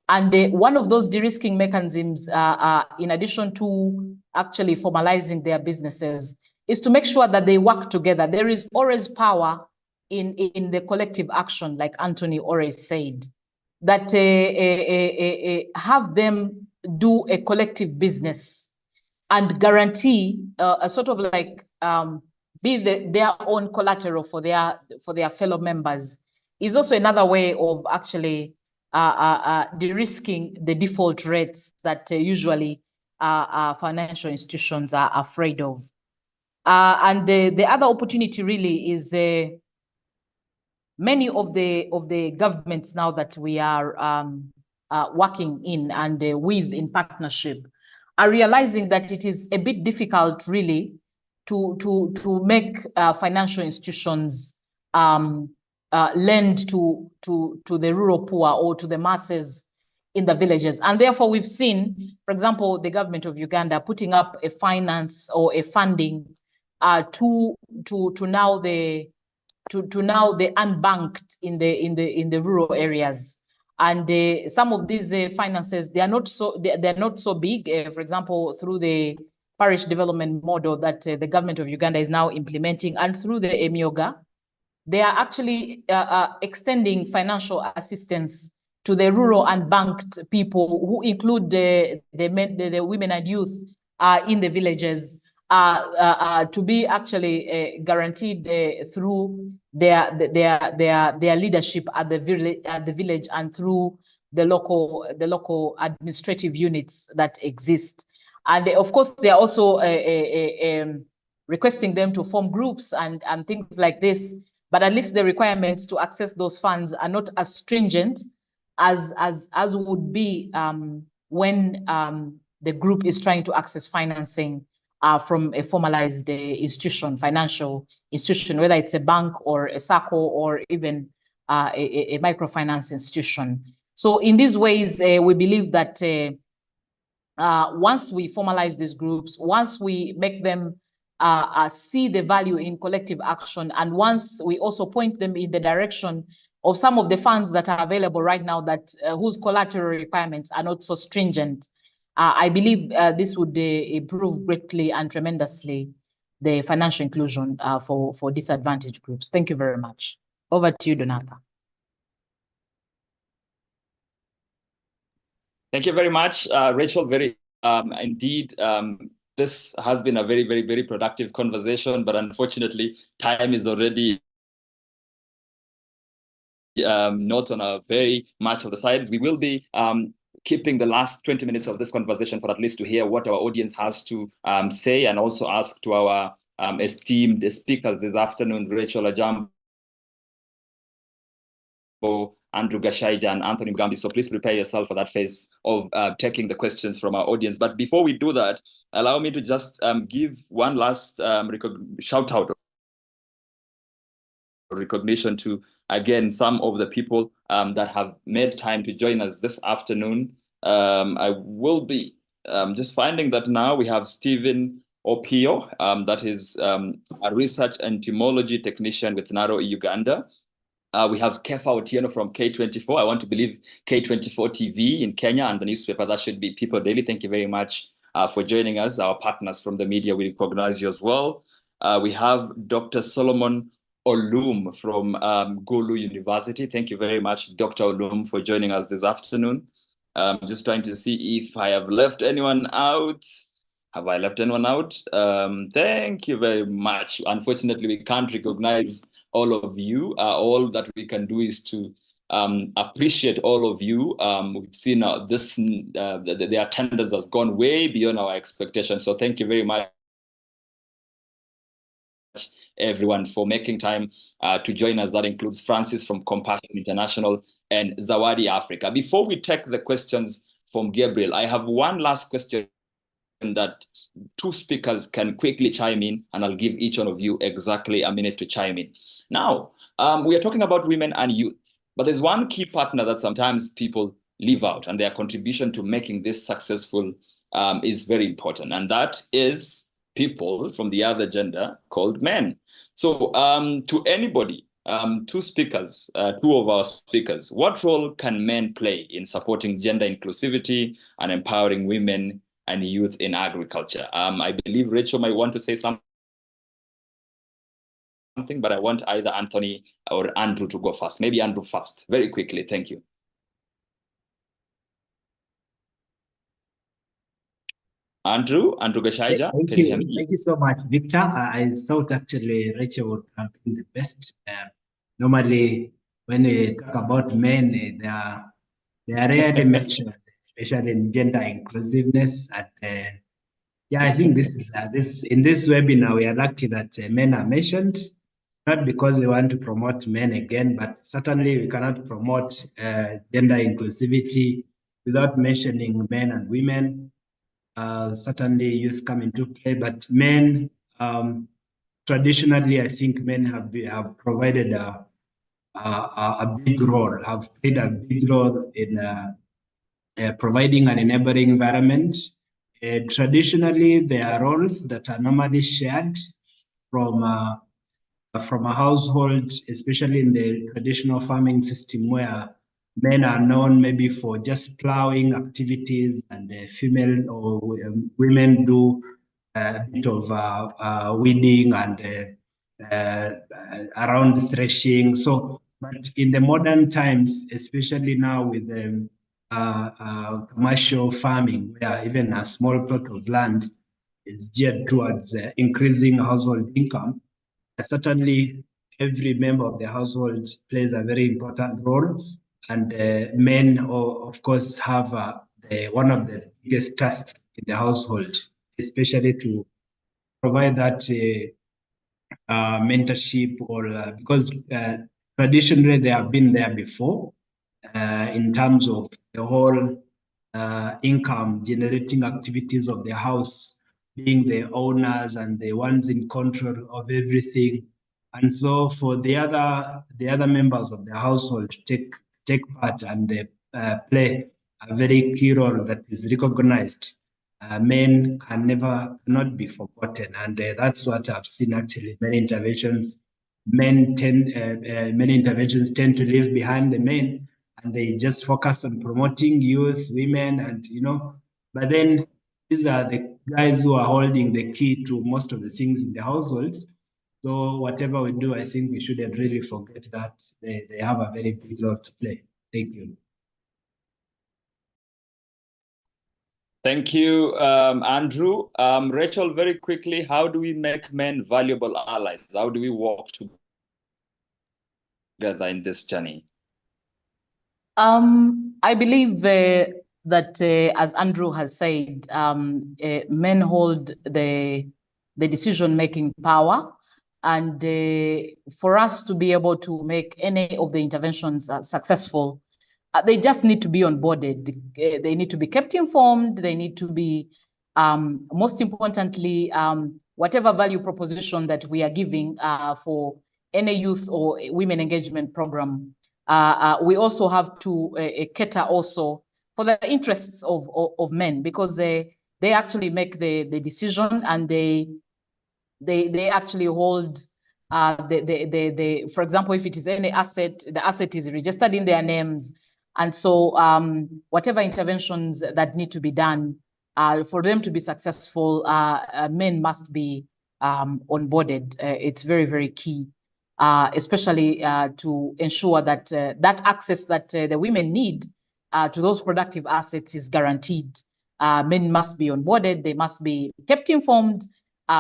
And one of those de-risking mechanisms, in addition to actually formalizing their businesses, is to make sure that they work together. There is always power in the collective action, like Anthony always said, that have them do a collective business and guarantee a sort of like be their own collateral for their fellow members is also another way of actually de-risking the default rates that usually financial institutions are afraid of. And the other opportunity really is many of the governments now that we are working in and with in partnership are realizing that it is a bit difficult really to make financial institutions lend to the rural poor or to the masses in the villages. And therefore we've seen, for example, the government of Uganda putting up a finance or a funding to now the unbanked in the rural areas. And some of these finances, they're not so big. For example, through the parish development model that the government of Uganda is now implementing, and through the EMIOGA, they are actually extending financial assistance to the rural unbanked people, who include the women and youth in the villages, to be actually guaranteed through their leadership at the village and through the local administrative units that exist. And of course, they are also requesting them to form groups and things like this. But at least the requirements to access those funds are not as stringent as would be when the group is trying to access financing from a formalized financial institution, whether it's a bank or a SACCO or even a microfinance institution. So in these ways, we believe that once we formalize these groups, once we make them see the value in collective action, and once we also point them in the direction of some of the funds that are available right now that whose collateral requirements are not so stringent. I believe this would improve greatly and tremendously the financial inclusion for disadvantaged groups. Thank you very much. Over to you, Donata. Thank you very much, Rachel. Very indeed, this has been a very productive conversation, but unfortunately, time is already not on a very much of the sides. We will be keeping the last 20 minutes of this conversation for at least to hear what our audience has to say, and also ask to our esteemed speakers this afternoon, Rachel Ajambo, Andrew Gashaija, and Anthony Mugambi. So please prepare yourself for that phase of taking the questions from our audience. But before we do that, allow me to just give one last shout out or recognition to, again, some of the people that have made time to join us this afternoon. I will be just finding that now we have Stephen Opio, that is a research entomology technician with NARO Uganda. We have Kefa Otieno from K24. I want to believe K24 TV in Kenya, and the newspaper that should be People Daily. Thank you very much for joining us. Our partners from the media, we recognize you as well. We have Dr. Solomon Olum from Gulu University. Thank you very much, Dr. Olum, for joining us this afternoon. Just trying to see if I have left anyone out. Have I left anyone out? Thank you very much. Unfortunately, we can't recognize all of you. All that we can do is to appreciate all of you. We've seen the attendance has gone way beyond our expectations. So thank you very much, everyone, for making time to join us. That includes Francis from Compassion International and Zawadi Africa. Before we take the questions from Gabriel, I have one last question that two speakers can quickly chime in, and I'll give each one of you exactly a minute to chime in. Now, we are talking about women and youth, but there's one key partner that sometimes people leave out, and their contribution to making this successful is very important, and that is people from the other gender called men. So to anybody, two of our speakers, what role can men play in supporting gender inclusivity and empowering women and youth in agriculture? I believe Rachel might want to say something, but I want either Anthony or Andrew to go first. Maybe Andrew first, very quickly. Thank you. Andrew Gashaija. Thank you. Thank you so much, Victor. I thought actually Rachel would have been the best. Normally, when we talk about men, they are rarely mentioned, especially in gender inclusiveness. And yeah, I think this is in this webinar we are lucky that men are mentioned, not because we want to promote men again, but certainly we cannot promote gender inclusivity without mentioning men and women. Certainly youth come into play, but men, traditionally, I think men have provided a big role, have played a big role in providing an enabling environment. Traditionally, there are roles that are normally shared from a household, especially in the traditional farming system, where men are known maybe for just plowing activities, and female or women do a bit of weeding and around threshing. So, but in the modern times, especially now with commercial farming, where even a small plot of land is geared towards increasing household income, certainly every member of the household plays a very important role. And men, of course, have one of the biggest tasks in the household, especially to provide that mentorship, or because traditionally they have been there before in terms of the whole income generating activities of the house, being the owners and the ones in control of everything. And so for the other members of the household to take part and play a very key role that is recognized, men can not be forgotten. And that's what I've seen actually, many interventions many interventions tend to leave behind the men, and they just focus on promoting youth, women, and but then these are the guys who are holding the key to most of the things in the households. So whatever we do, I think we shouldn't really forget that they have a very big role to play. Thank you. Thank you, Andrew. Rachel, very quickly, how do we make men valuable allies? How do we work together in this journey? I believe that, as Andrew has said, men hold the decision-making power. And for us to be able to make any of the interventions successful, they just need to be onboarded. They need to be kept informed. They need to be, most importantly, whatever value proposition that we are giving for any youth or women engagement program, we also have to cater also for the interests of men, because they actually make the decision, and they actually hold for example, if it is any asset, the asset is registered in their names. And so whatever interventions that need to be done for them to be successful, men must be onboarded. It's very, very key, especially to ensure that that access that the women need to those productive assets is guaranteed. Men must be onboarded. They must be kept informed,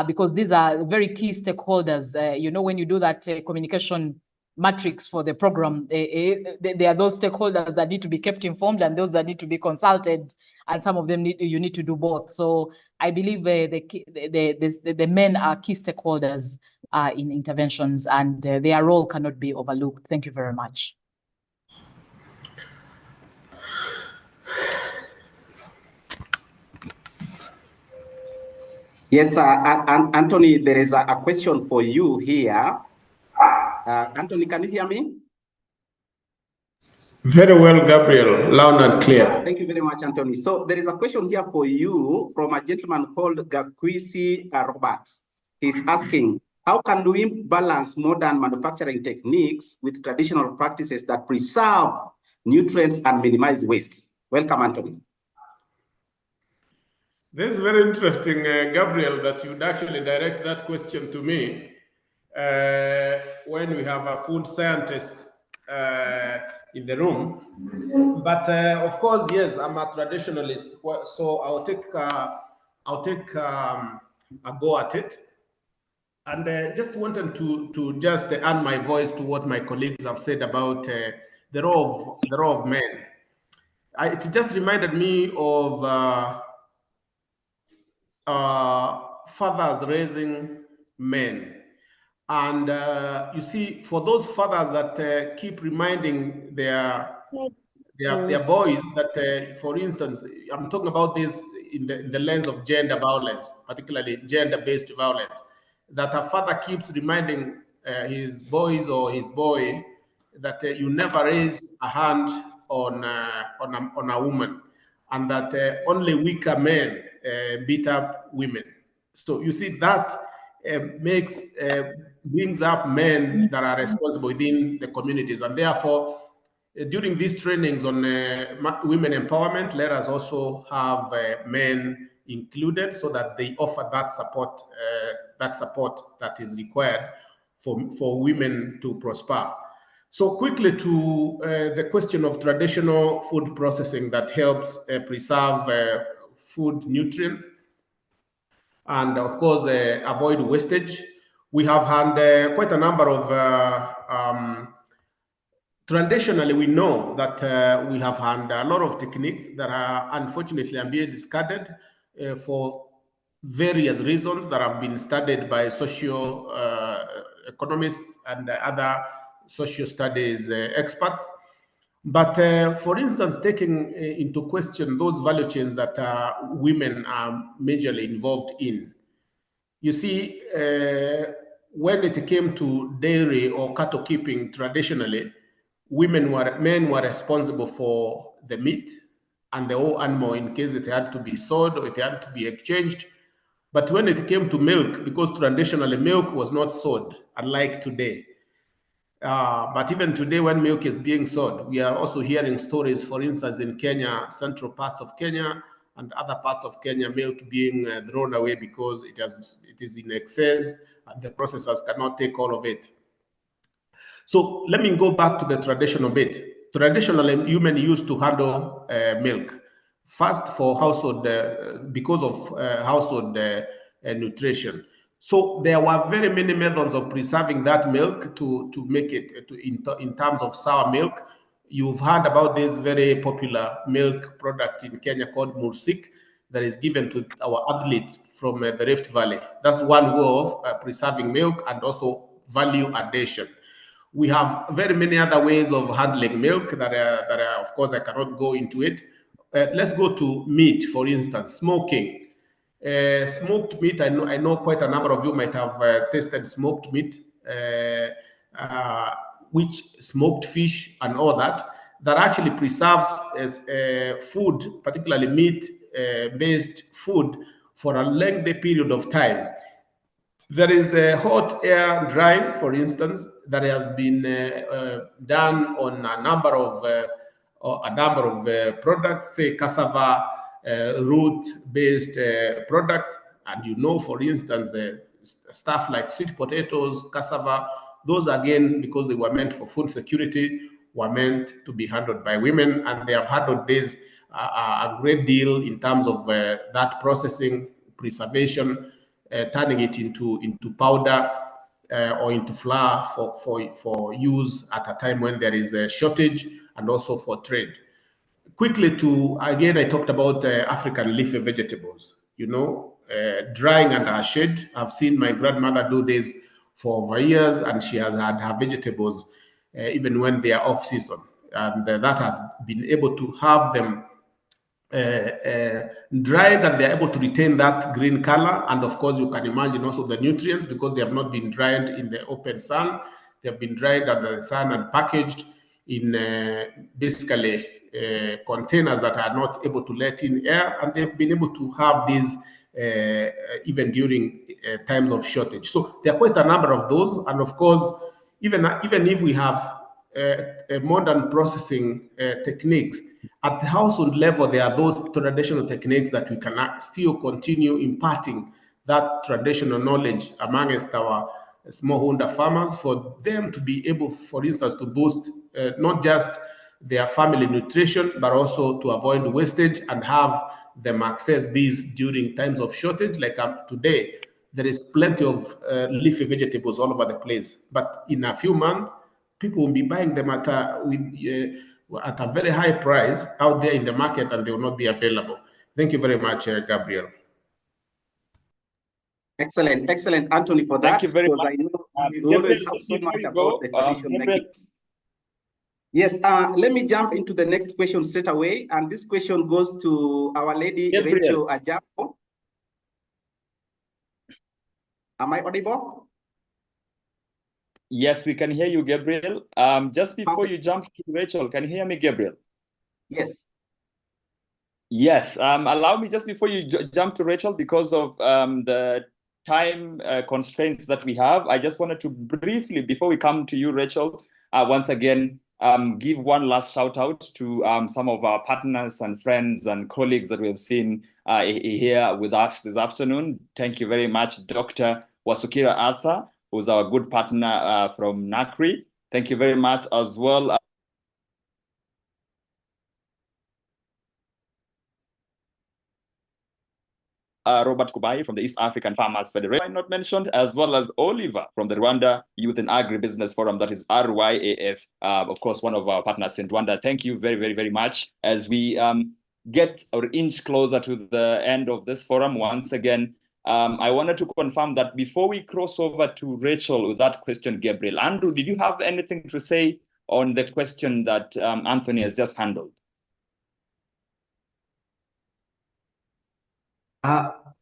because these are very key stakeholders. When you do that communication matrix for the program, there are those stakeholders that need to be kept informed and those that need to be consulted, and some of them you need to do both. So I believe the men are key stakeholders in interventions, and their role cannot be overlooked. Thank you very much. Yes, Anthony, there is a question for you here. Anthony, can you hear me? Very well, Gabriel, loud and clear. Thank you very much, Anthony. So there is a question here for you from a gentleman called Gakwisi Roberts. He's asking, how can we balance modern manufacturing techniques with traditional practices that preserve nutrients and minimize waste? Welcome, Anthony. This is very interesting, Gabriel, that you'd actually direct that question to me when we have a food scientist in the room. But of course, yes, I'm a traditionalist, so I'll take a go at it. And just wanted to just add my voice to what my colleagues have said about the role of men. It just reminded me of fathers raising men. And you see, for those fathers that keep reminding their boys that, for instance, I'm talking about this in the lens of gender violence, particularly gender-based violence, that a father keeps reminding his boys or his boy that you never raise a hand on a woman, and that only weaker men beat up women. So you see that brings up men that are responsible within the communities, and therefore during these trainings on women empowerment, let us also have men included so that they offer that support that is required for women to prosper. So quickly to the question of traditional food processing that helps preserve food nutrients and of course avoid wastage. We have had quite a number of traditionally, we know that we have had a lot of techniques that are unfortunately being discarded for various reasons that have been studied by socio economists and other social studies experts. But for instance, taking into question those value chains that women are majorly involved in. You see, when it came to dairy or cattle keeping traditionally, men were responsible for the meat and the whole animal in case it had to be sold or it had to be exchanged. But when it came to milk, because traditionally milk was not sold, unlike today, But even today, when milk is being sold, we are also hearing stories, for instance, in Kenya, central parts of Kenya and other parts of Kenya, milk being thrown away because it is in excess and the processors cannot take all of it. So let me go back to the traditional bit. Traditionally, women used to handle milk. First, for household, because of household nutrition. So there were very many methods of preserving that milk to make it in terms of sour milk. You've heard about this very popular milk product in Kenya called Mursik that is given to our athletes from the Rift Valley. That's one way of preserving milk and also value addition. We have very many other ways of handling milk that are, of course, I cannot go into it. Let's go to meat, for instance, smoking. Smoked meat, I know quite a number of you might have tasted smoked meat, which smoked fish and all that actually preserves as food, particularly meat-based food, for a lengthy period of time. There is a hot air drying, for instance, that has been done on a number of products, say cassava root-based products, and for instance, stuff like sweet potatoes, cassava. Those again, because they were meant for food security, were meant to be handled by women, and they have handled this a great deal in terms of that processing, preservation, turning it into powder or into flour for use at a time when there is a shortage, and also for trade. Quickly again, I talked about African leafy vegetables, drying under a shade. I've seen my grandmother do this for over years, and she has had her vegetables even when they are off season. And that has been able to have them dried, and they're able to retain that green color. And of course, you can imagine also the nutrients, because they have not been dried in the open sun. They have been dried under the sun and packaged in basically containers that are not able to let in air, and they've been able to have these even during times of shortage. So there are quite a number of those, and of course, even if we have modern processing techniques, at the household level, there are those traditional techniques that we can still continue imparting that traditional knowledge amongst our smallholder farmers, for them to be able, for instance, to boost not just their family nutrition, but also to avoid wastage and have them access these during times of shortage. Like today, there is plenty of leafy vegetables all over the place, but in a few months, people will be buying them at a very high price out there in the market, and they will not be available. Thank you very much, Gabriel. Excellent, Anthony, for that. Thank you very much. I know you always have so much about the tradition making. Yes, let me jump into the next question straight away. And this question goes to Our Lady Rachel Ajambo. Am I audible? Yes, we can hear you, Gabriel. Just before you jump to Rachel, can you hear me, Gabriel? Yes. Yes. Allow me, just before you jump to Rachel, because of the time constraints that we have, I just wanted to briefly, before we come to you, Rachel, once again, give one last shout out to some of our partners and friends and colleagues that we have seen here with us this afternoon. Thank you very much, Dr. Wasukira Arthur, who's our good partner from NACRI. Thank you very much as well. Robert Kubai from the East African Farmers Federation, not mentioned, as well as Oliver from the Rwanda Youth and Agribusiness Forum, that is RYAF, of course, one of our partners in Rwanda. Thank you very, very, very much. As we get or inch closer to the end of this forum, once again, I wanted to confirm that before we cross over to Rachel with that question, Gabriel, Andrew, did you have anything to say on the question that Anthony has just handled?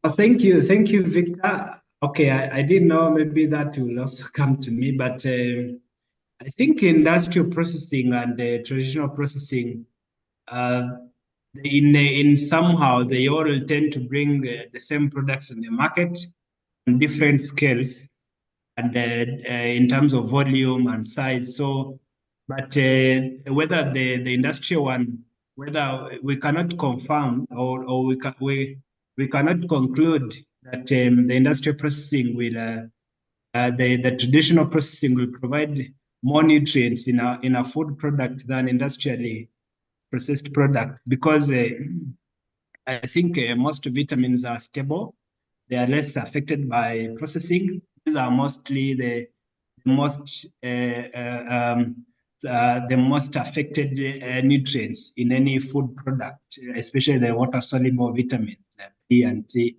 Thank you, Victor. Okay, I didn't know maybe that will also come to me, but I think industrial processing and traditional processing, in somehow they all tend to bring the same products in the market on different scales. and in terms of volume and size. So, but whether the industrial one, whether we cannot confirm or we cannot conclude that the industrial processing will the traditional processing will provide more nutrients in a food product than industrially processed product, because I think most vitamins are stable. They are less affected by processing. These are mostly the most affected nutrients in any food product, especially the water-soluble vitamins, B and C.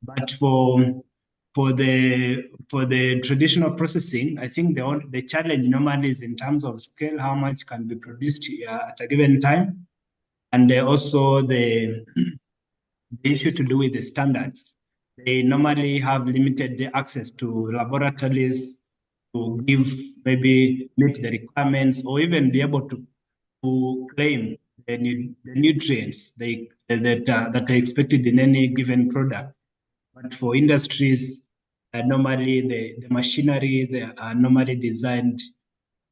But for the traditional processing, I think the challenge normally is in terms of scale, how much can be produced at a given time, and also the issue to do with the standards. They normally have limited access to laboratories to meet the requirements, or even be able to claim the nutrients that are expected in any given product. But for industries, normally the machinery, they are normally designed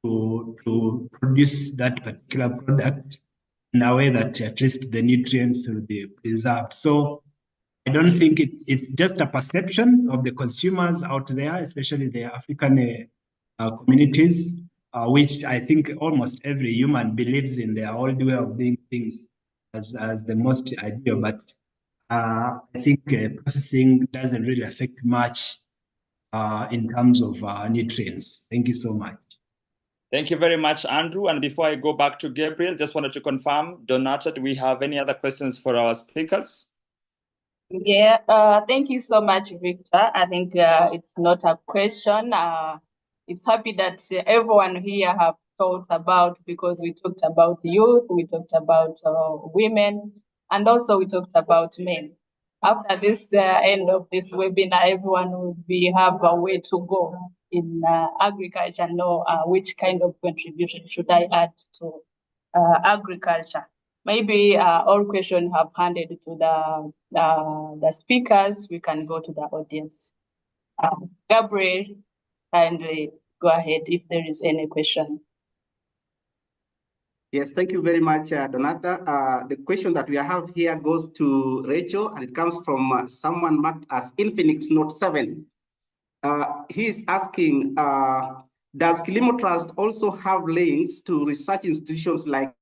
to produce that particular product in a way that at least the nutrients will be preserved. So I don't think it's just a perception of the consumers out there, especially the African communities, which I think almost every human believes in their old way of doing things as the most ideal. But I think processing doesn't really affect much in terms of nutrients. Thank you so much. Thank you very much, Andrew. And before I go back to Gabriel, just wanted to confirm, Donata, do we have any other questions for our speakers? Yeah, thank you so much, Victor. I think it's not a question. It's happy that everyone here have thought about, because we talked about youth, we talked about women, and also we talked about men. After this end of this webinar, everyone will have a way to go in agriculture, know which kind of contribution should I add to agriculture. Maybe all questions have handed to the speakers. We can go to the audience. Gabriel, kindly go ahead if there is any question. Yes, thank you very much, Donata. The question that we have here goes to Rachel, and it comes from someone marked as Infinix Note 7. He is asking, does Kilimo Trust also have links to research institutions like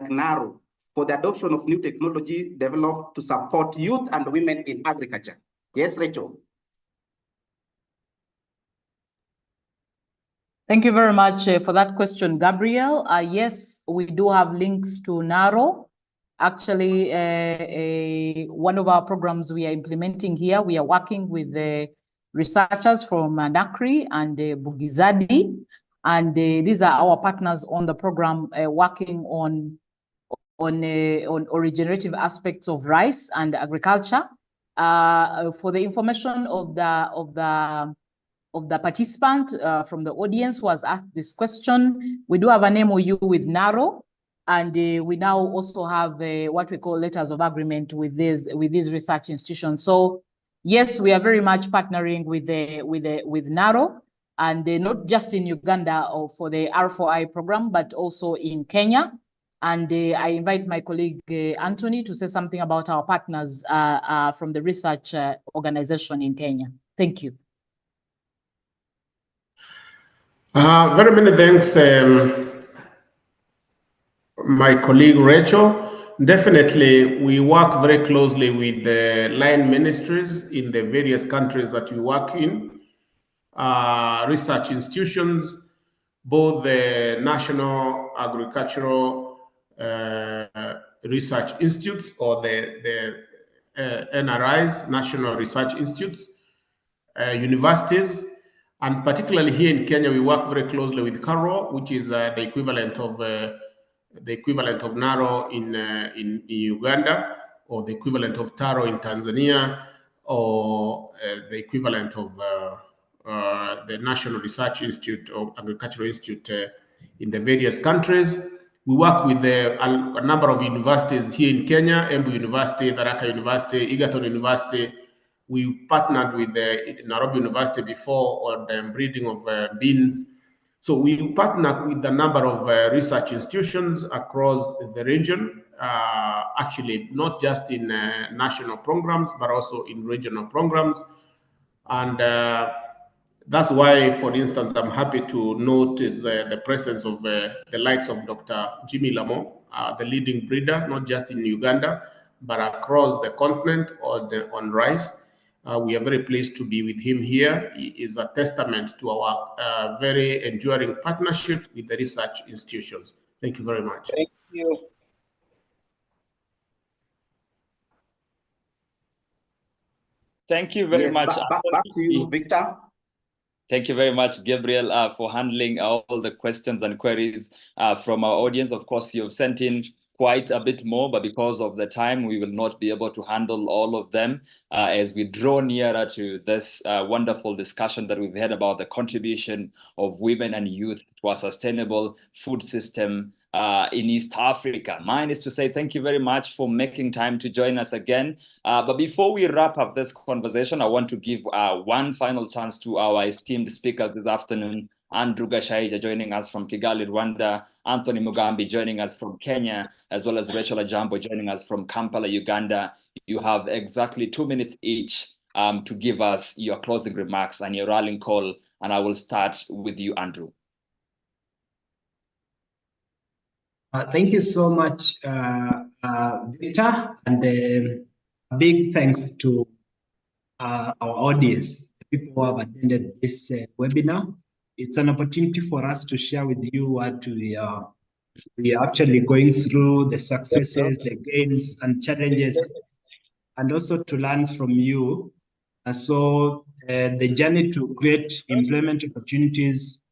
NARO for the adoption of new technology developed to support youth and women in agriculture? Yes, Rachel. Thank you very much for that question, Gabriel. Yes, we do have links to NARO. Actually, one of our programs we are implementing here, we are working with the researchers from NACRI and Bugizadi, and these are our partners on the program working on regenerative aspects of rice and agriculture. For the information of the participant from the audience who has asked this question, we do have an MOU with NARO, and we now also have what we call letters of agreement with these research institutions. So yes, we are very much partnering with NARO, and not just in Uganda or for the R4I program, but also in Kenya. And I invite my colleague Anthony to say something about our partners from the research organization in Kenya. Thank you. Very many thanks, my colleague Rachel. Definitely, we work very closely with the line ministries in the various countries that we work in, research institutions, both the National Agricultural Research Institutes or the NRIs, National Research Institutes, universities, and particularly here in Kenya, we work very closely with KARO, which is the equivalent of NARO in Uganda, or the equivalent of TARO in Tanzania, or the equivalent of the National Research Institute or Agricultural Institute in the various countries. We work with a number of universities here in Kenya: Embu University, Tharaka University, Egerton University, We partnered with Nairobi University before on the breeding of beans. So we partnered with a number of research institutions across the region, actually not just in national programs, but also in regional programs. And that's why, for instance, I'm happy to notice the presence of the likes of Dr. Jimmy Lamo, the leading breeder, not just in Uganda, but across the continent on rice. We are very pleased to be with him here. He is a testament to our very enduring partnerships with the research institutions. Thank you very much. Thank you. Thank you very much. Back to you, Victor. Thank you very much, Gabriel, for handling all the questions and queries from our audience. Of course, you've sent in quite a bit more, but because of the time, we will not be able to handle all of them as we draw nearer to this wonderful discussion that we've had about the contribution of women and youth to a sustainable food system in East Africa. Mine is to say thank you very much for making time to join us again. But before we wrap up this conversation, I want to give one final chance to our esteemed speakers this afternoon. Andrew Gashaija joining us from Kigali, Rwanda, Anthony Mugambi joining us from Kenya, as well as Rachel Ajambo joining us from Kampala, Uganda. You have exactly 2 minutes each to give us your closing remarks and your rallying call, and I will start with you, Andrew. Thank you so much, Victor, and a big thanks to our audience, the people who have attended this webinar. It's an opportunity for us to share with you what we are actually going through, the successes, the gains and challenges, and also to learn from you. So the journey to create employment opportunities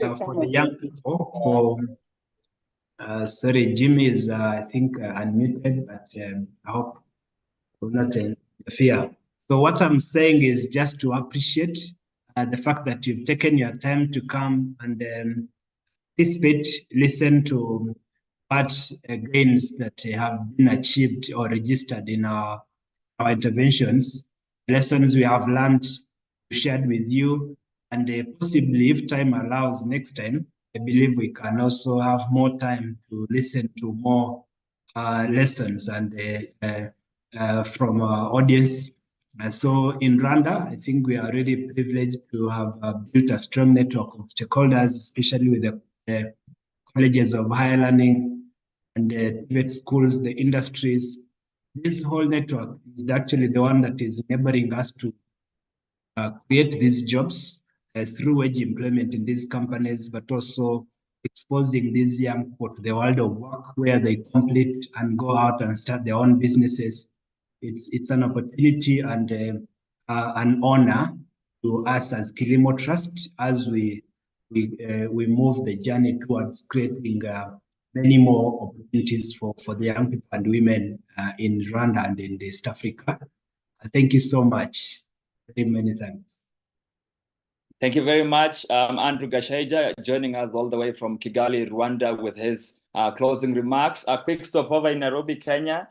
for the young people, sorry, Jimmy is, I think, unmuted, but I hope will not interfere. So what I'm saying is just to appreciate the fact that you've taken your time to come and participate, listen to what gains that have been achieved or registered in our interventions, lessons we have learned, shared with you, and possibly, if time allows next time, I believe we can also have more time to listen to more lessons and from our audience. So in Rwanda, I think we are really privileged to have built a strong network of stakeholders, especially with the colleges of higher learning and the private schools, the industries. This whole network is actually the one that is enabling us to create these jobs through wage employment in these companies, but also exposing these young people to the world of work where they complete and go out and start their own businesses. It's an opportunity and an honor to us as Kilimo Trust as we move the journey towards creating many more opportunities for the young people and women in Rwanda and in East Africa. Thank you so much. Very many thanks. Thank you very much, Andrew Gashaija, joining us all the way from Kigali, Rwanda, with his closing remarks. A quick stopover in Nairobi, Kenya.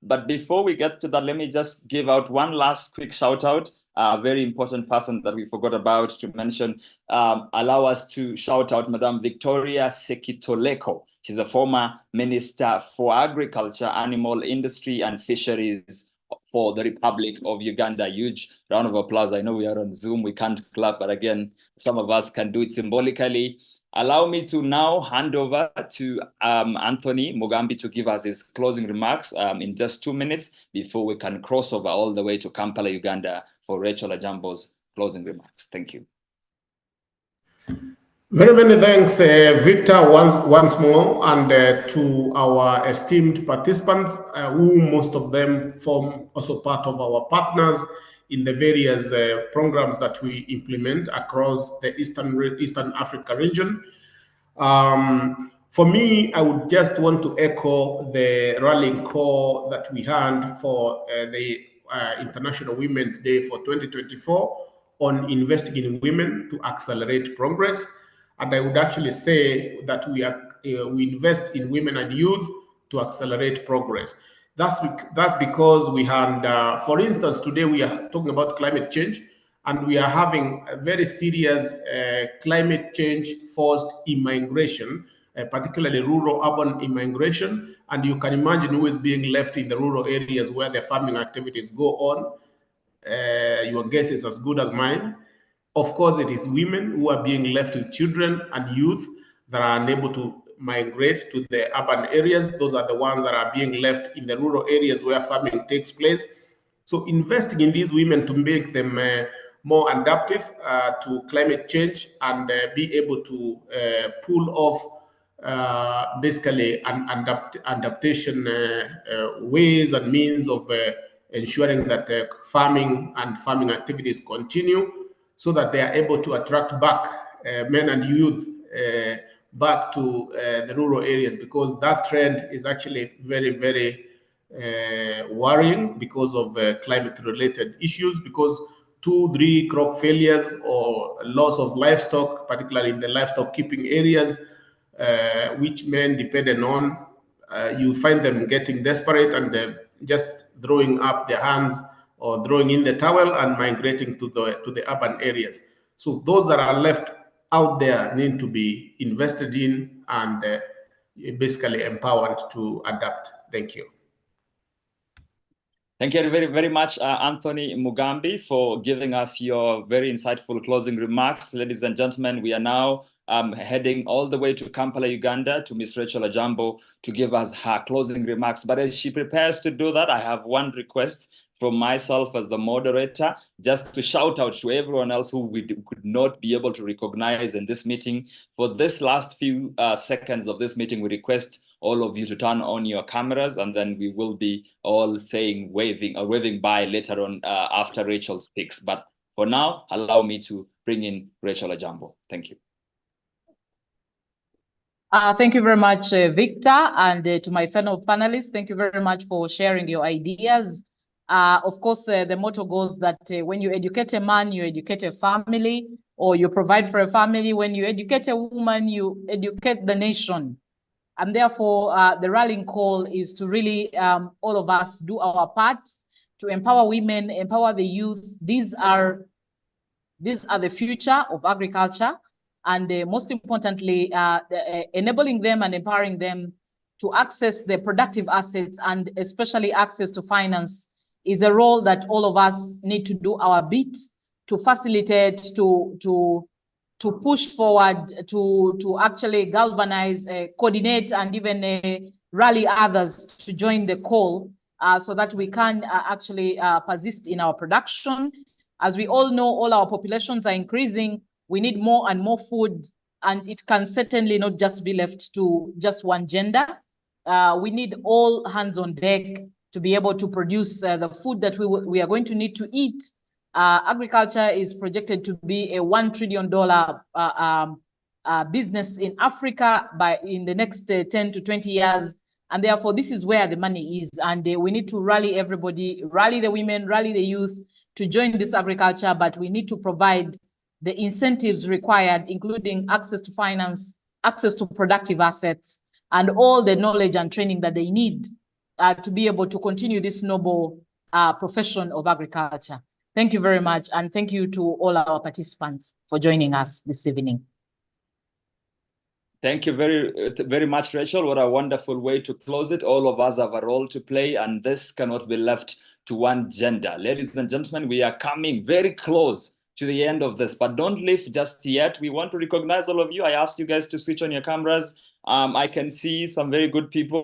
But before we get to that, let me just give out one last quick shout out. A very important person that we forgot about to mention. Allow us to shout out Madame Victoria Sekitoleko. She's a former Minister for Agriculture, Animal Industry and Fisheries for the Republic of Uganda. Huge round of applause. I know we are on Zoom, we can't clap, but again, some of us can do it symbolically. Allow me to now hand over to Anthony Mugambi to give us his closing remarks in just 2 minutes before we can cross over all the way to Kampala, Uganda for Rachel Ajambo's closing remarks. Thank you. Very many thanks, Victor, once more, and to our esteemed participants, who most of them form also part of our partners in the various programs that we implement across the Eastern Africa region. For me, I would just want to echo the rallying call that we had for the International Women's Day for 2024 on investing in women to accelerate progress. And I would actually say that we invest in women and youth to accelerate progress. That's because we had, for instance, today we are talking about climate change, and we are having a very serious climate change forced immigration, particularly rural-urban immigration. And you can imagine who is being left in the rural areas where the farming activities go on. Your guess is as good as mine. Of course, it is women who are being left with children and youth that are unable to migrate to the urban areas. Those are the ones that are being left in the rural areas where farming takes place. So investing in these women to make them more adaptive to climate change and be able to pull off basically an adaptation ways and means of ensuring that farming and farming activities continue, so that they are able to attract back men and youth back to the rural areas, because that trend is actually very, very worrying because of climate-related issues, because 2-3 crop failures or loss of livestock, particularly in the livestock keeping areas, which men depended on, you find them getting desperate and just throwing up their hands or throwing in the towel and migrating to the urban areas. So those that are left out there need to be invested in and basically empowered to adapt. Thank you. Thank you very, very much, Anthony Mugambi, for giving us your very insightful closing remarks. Ladies and gentlemen, we are now heading all the way to Kampala, Uganda, to Ms. Rachel Ajambo to give us her closing remarks. But as she prepares to do that, I have one request from myself as the moderator, just to shout out to everyone else who we could not be able to recognize in this meeting. For this last few seconds of this meeting, we request all of you to turn on your cameras, and then we will be all saying waving bye later on after Rachel speaks. But for now, allow me to bring in Rachel Ajambo. Thank you. Thank you very much, Victor, and to my fellow panelists, thank you very much for sharing your ideas. Of course, the motto goes that when you educate a man, you educate a family, or you provide for a family. When you educate a woman, you educate the nation. And therefore, the rallying call is to really, all of us, do our part to empower women, empower the youth. These are the future of agriculture. And most importantly, enabling them and empowering them to access the productive assets, and especially access to finance, is a role that all of us need to do our bit to facilitate, to push forward, to actually galvanize, coordinate, and even rally others to join the call, so that we can actually persist in our production. As we all know, all our populations are increasing. We need more and more food, and it can certainly not just be left to just one gender. We need all hands on deck to be able to produce the food that we are going to need to eat. Agriculture is projected to be a $1 trillion business in Africa in the next 10 to 20 years. And therefore, this is where the money is. And we need to rally everybody, rally the women, rally the youth to join this agriculture. But we need to provide the incentives required, including access to finance, access to productive assets, and all the knowledge and training that they need to be able to continue this noble profession of agriculture. Thank you very much. And thank you to all our participants for joining us this evening. Thank you very much, Rachel. What a wonderful way to close it. All of us have a role to play, and this cannot be left to one gender. Ladies and gentlemen, we are coming very close to the end of this, but don't leave just yet. We want to recognize all of you. I asked you guys to switch on your cameras. I can see some very good people: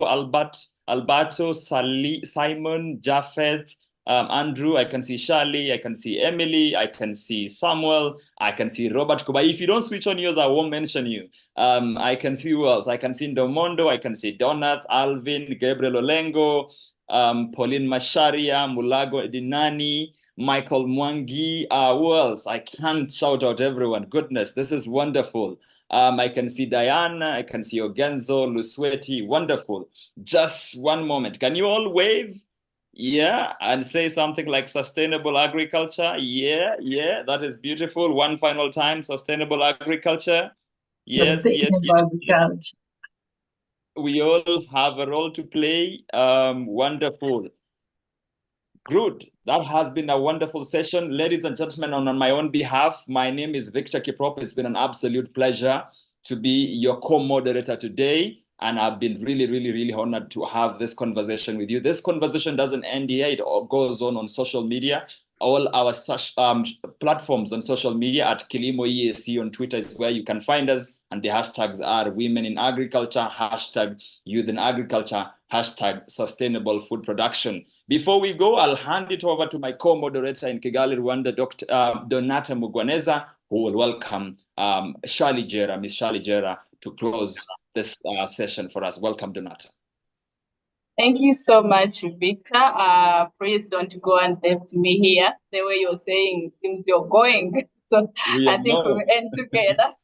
Alberto, Simon, Japheth, Andrew. I can see Charlie, I can see Emily, I can see Samuel, I can see Robert Kuba. If you don't switch on yours, I won't mention you. I can see who else? I can see Ndomondo, I can see Donath, Alvin, Gabriel Olengo, Pauline Masharia, Mulago Dinani, Michael Mwangi, who else? I can't shout out everyone. Goodness, this is wonderful. I can see Diana, I can see Ogenzo, Lusweti, wonderful. Just one moment. Can you all wave? Yeah, and say something like sustainable agriculture. Yeah, that is beautiful. One final time, sustainable agriculture. Yes, yes. we all have a role to play. Wonderful. Good. That has been a wonderful session. Ladies and gentlemen, on my own behalf, my name is Victor Kiprop. It's been an absolute pleasure to be your co-moderator today. And I've been really honored to have this conversation with you. This conversation doesn't end here. It all goes on social media. All our platforms on social media at Kilimo EAC on Twitter is where you can find us. And the hashtags are Women in Agriculture, hashtag Youth in Agriculture, hashtag Sustainable Food Production. Before we go, I'll hand it over to my co-moderator in Kigali, Rwanda, Dr. Donata Mugwaneza, who will welcome Miss Charlie Jera, to close this session for us. Welcome, Donata. Thank you so much, Victor. Please don't go and left me here. The way you're saying seems you're going. So I think we'll end together.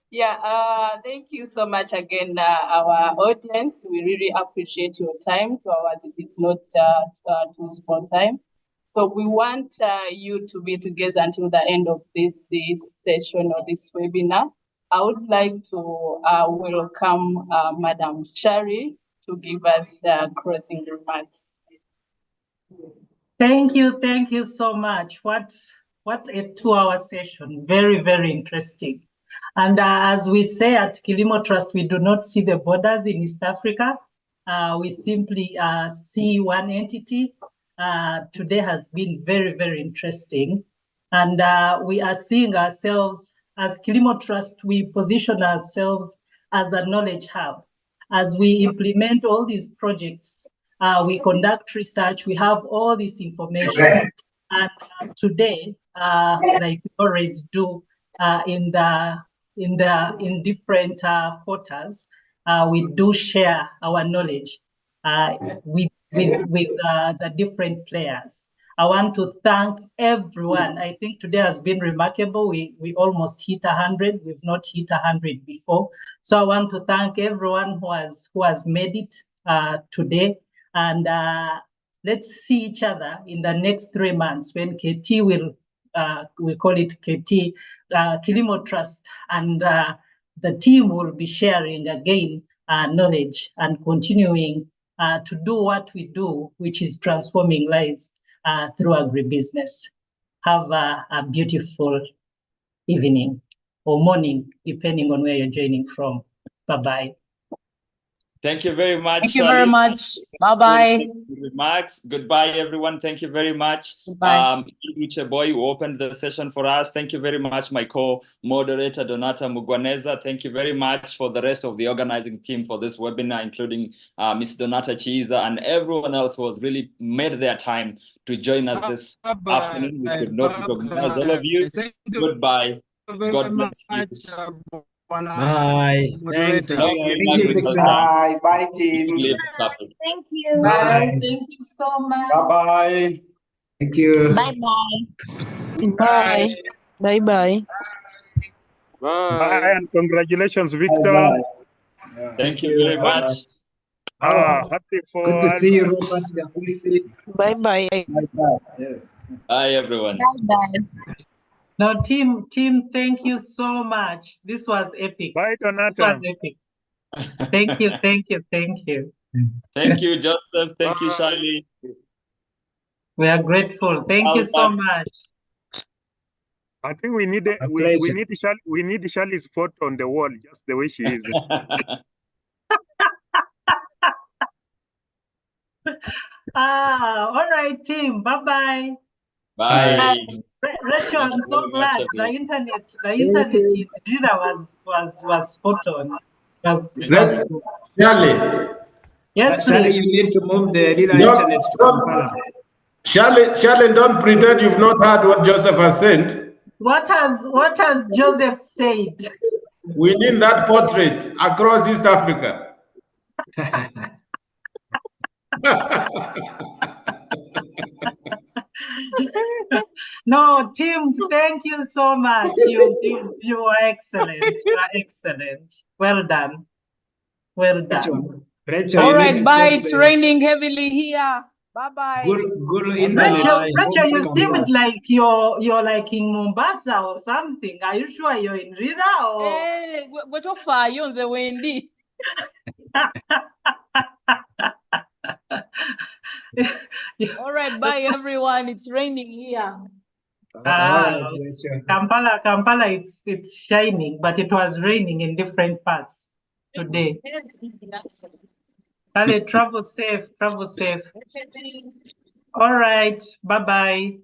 Yeah, thank you so much again, our audience. We really appreciate your time. 2 hours, it is not too small time. So we want you to be together until the end of this session or this webinar. I would like to welcome Madam Shari to give us closing remarks. Thank you so much. What a 2-hour session. Very interesting. And as we say at Kilimo Trust, we do not see the borders in East Africa. We simply see one entity. Today has been very interesting. And we are seeing ourselves as Kilimo Trust, we position ourselves as a knowledge hub. As we implement all these projects, we conduct research, we have all this information. And today, like we always do in different quarters, we do share our knowledge with the different players. I want to thank everyone. I think today has been remarkable. We almost hit 100. We've not hit 100 before. So I want to thank everyone who has made it today. And let's see each other in the next 3 months when KT will, we call it KT, Kilimo Trust, and the team will be sharing again knowledge and continuing to do what we do, which is transforming lives through agribusiness. Have a beautiful evening or morning, depending on where you're joining from. Bye-bye. Thank you very much. Thank you very much. Bye-bye. Remarks. Goodbye, everyone. Thank you very much. Bye. Boy, who opened the session for us. Thank you very much, my co-moderator, Donata Mugwaneza. Thank you very much for the rest of the organizing team for this webinar, including Ms. Donata Chiza and everyone else who has really made their time to join us this afternoon. We could not recognize all of you. Goodbye. God bless you. Bye. Thanks. Thank you, Victor. Bye. Bye, team. Thank you. Bye. Thank you so much. Bye-bye. Thank you. Bye-bye. Bye. Bye-bye. Bye, and congratulations, Victor. Thank you very much. Happy for good to see you, Robert. Bye-bye. Yes. Bye, everyone. Bye-bye. Now, team, thank you so much. This was epic. Bye, Donata. This was epic. Thank you. Thank you, Joseph. Thank you, Charlie. We are grateful. Thank you so much. I think we need we need Charlie's photo on the wall, just the way she is. All right, team. Bye-bye. Bye. Rachel, I'm so glad the internet in Nigeria was spot on. Charlie. Yes, Charlie, you need to move the internet to Kampala. Charlie, don't pretend you've not heard what Joseph has said. What has Joseph said? We need that portrait across East Africa. No, teams, thank you so much. You are excellent. You are excellent. Well done. Well done. Rachel, all right, bye. It's raining heavily here. Bye-bye. Rachel, you seem like you're like in Mombasa or something. Are you sure you're in Rida or? Hey, what of you on the windy? All right, bye everyone. It's raining here. Kampala, it's shining, but it was raining in different parts today. Ale, travel safe, travel safe. All right, bye-bye.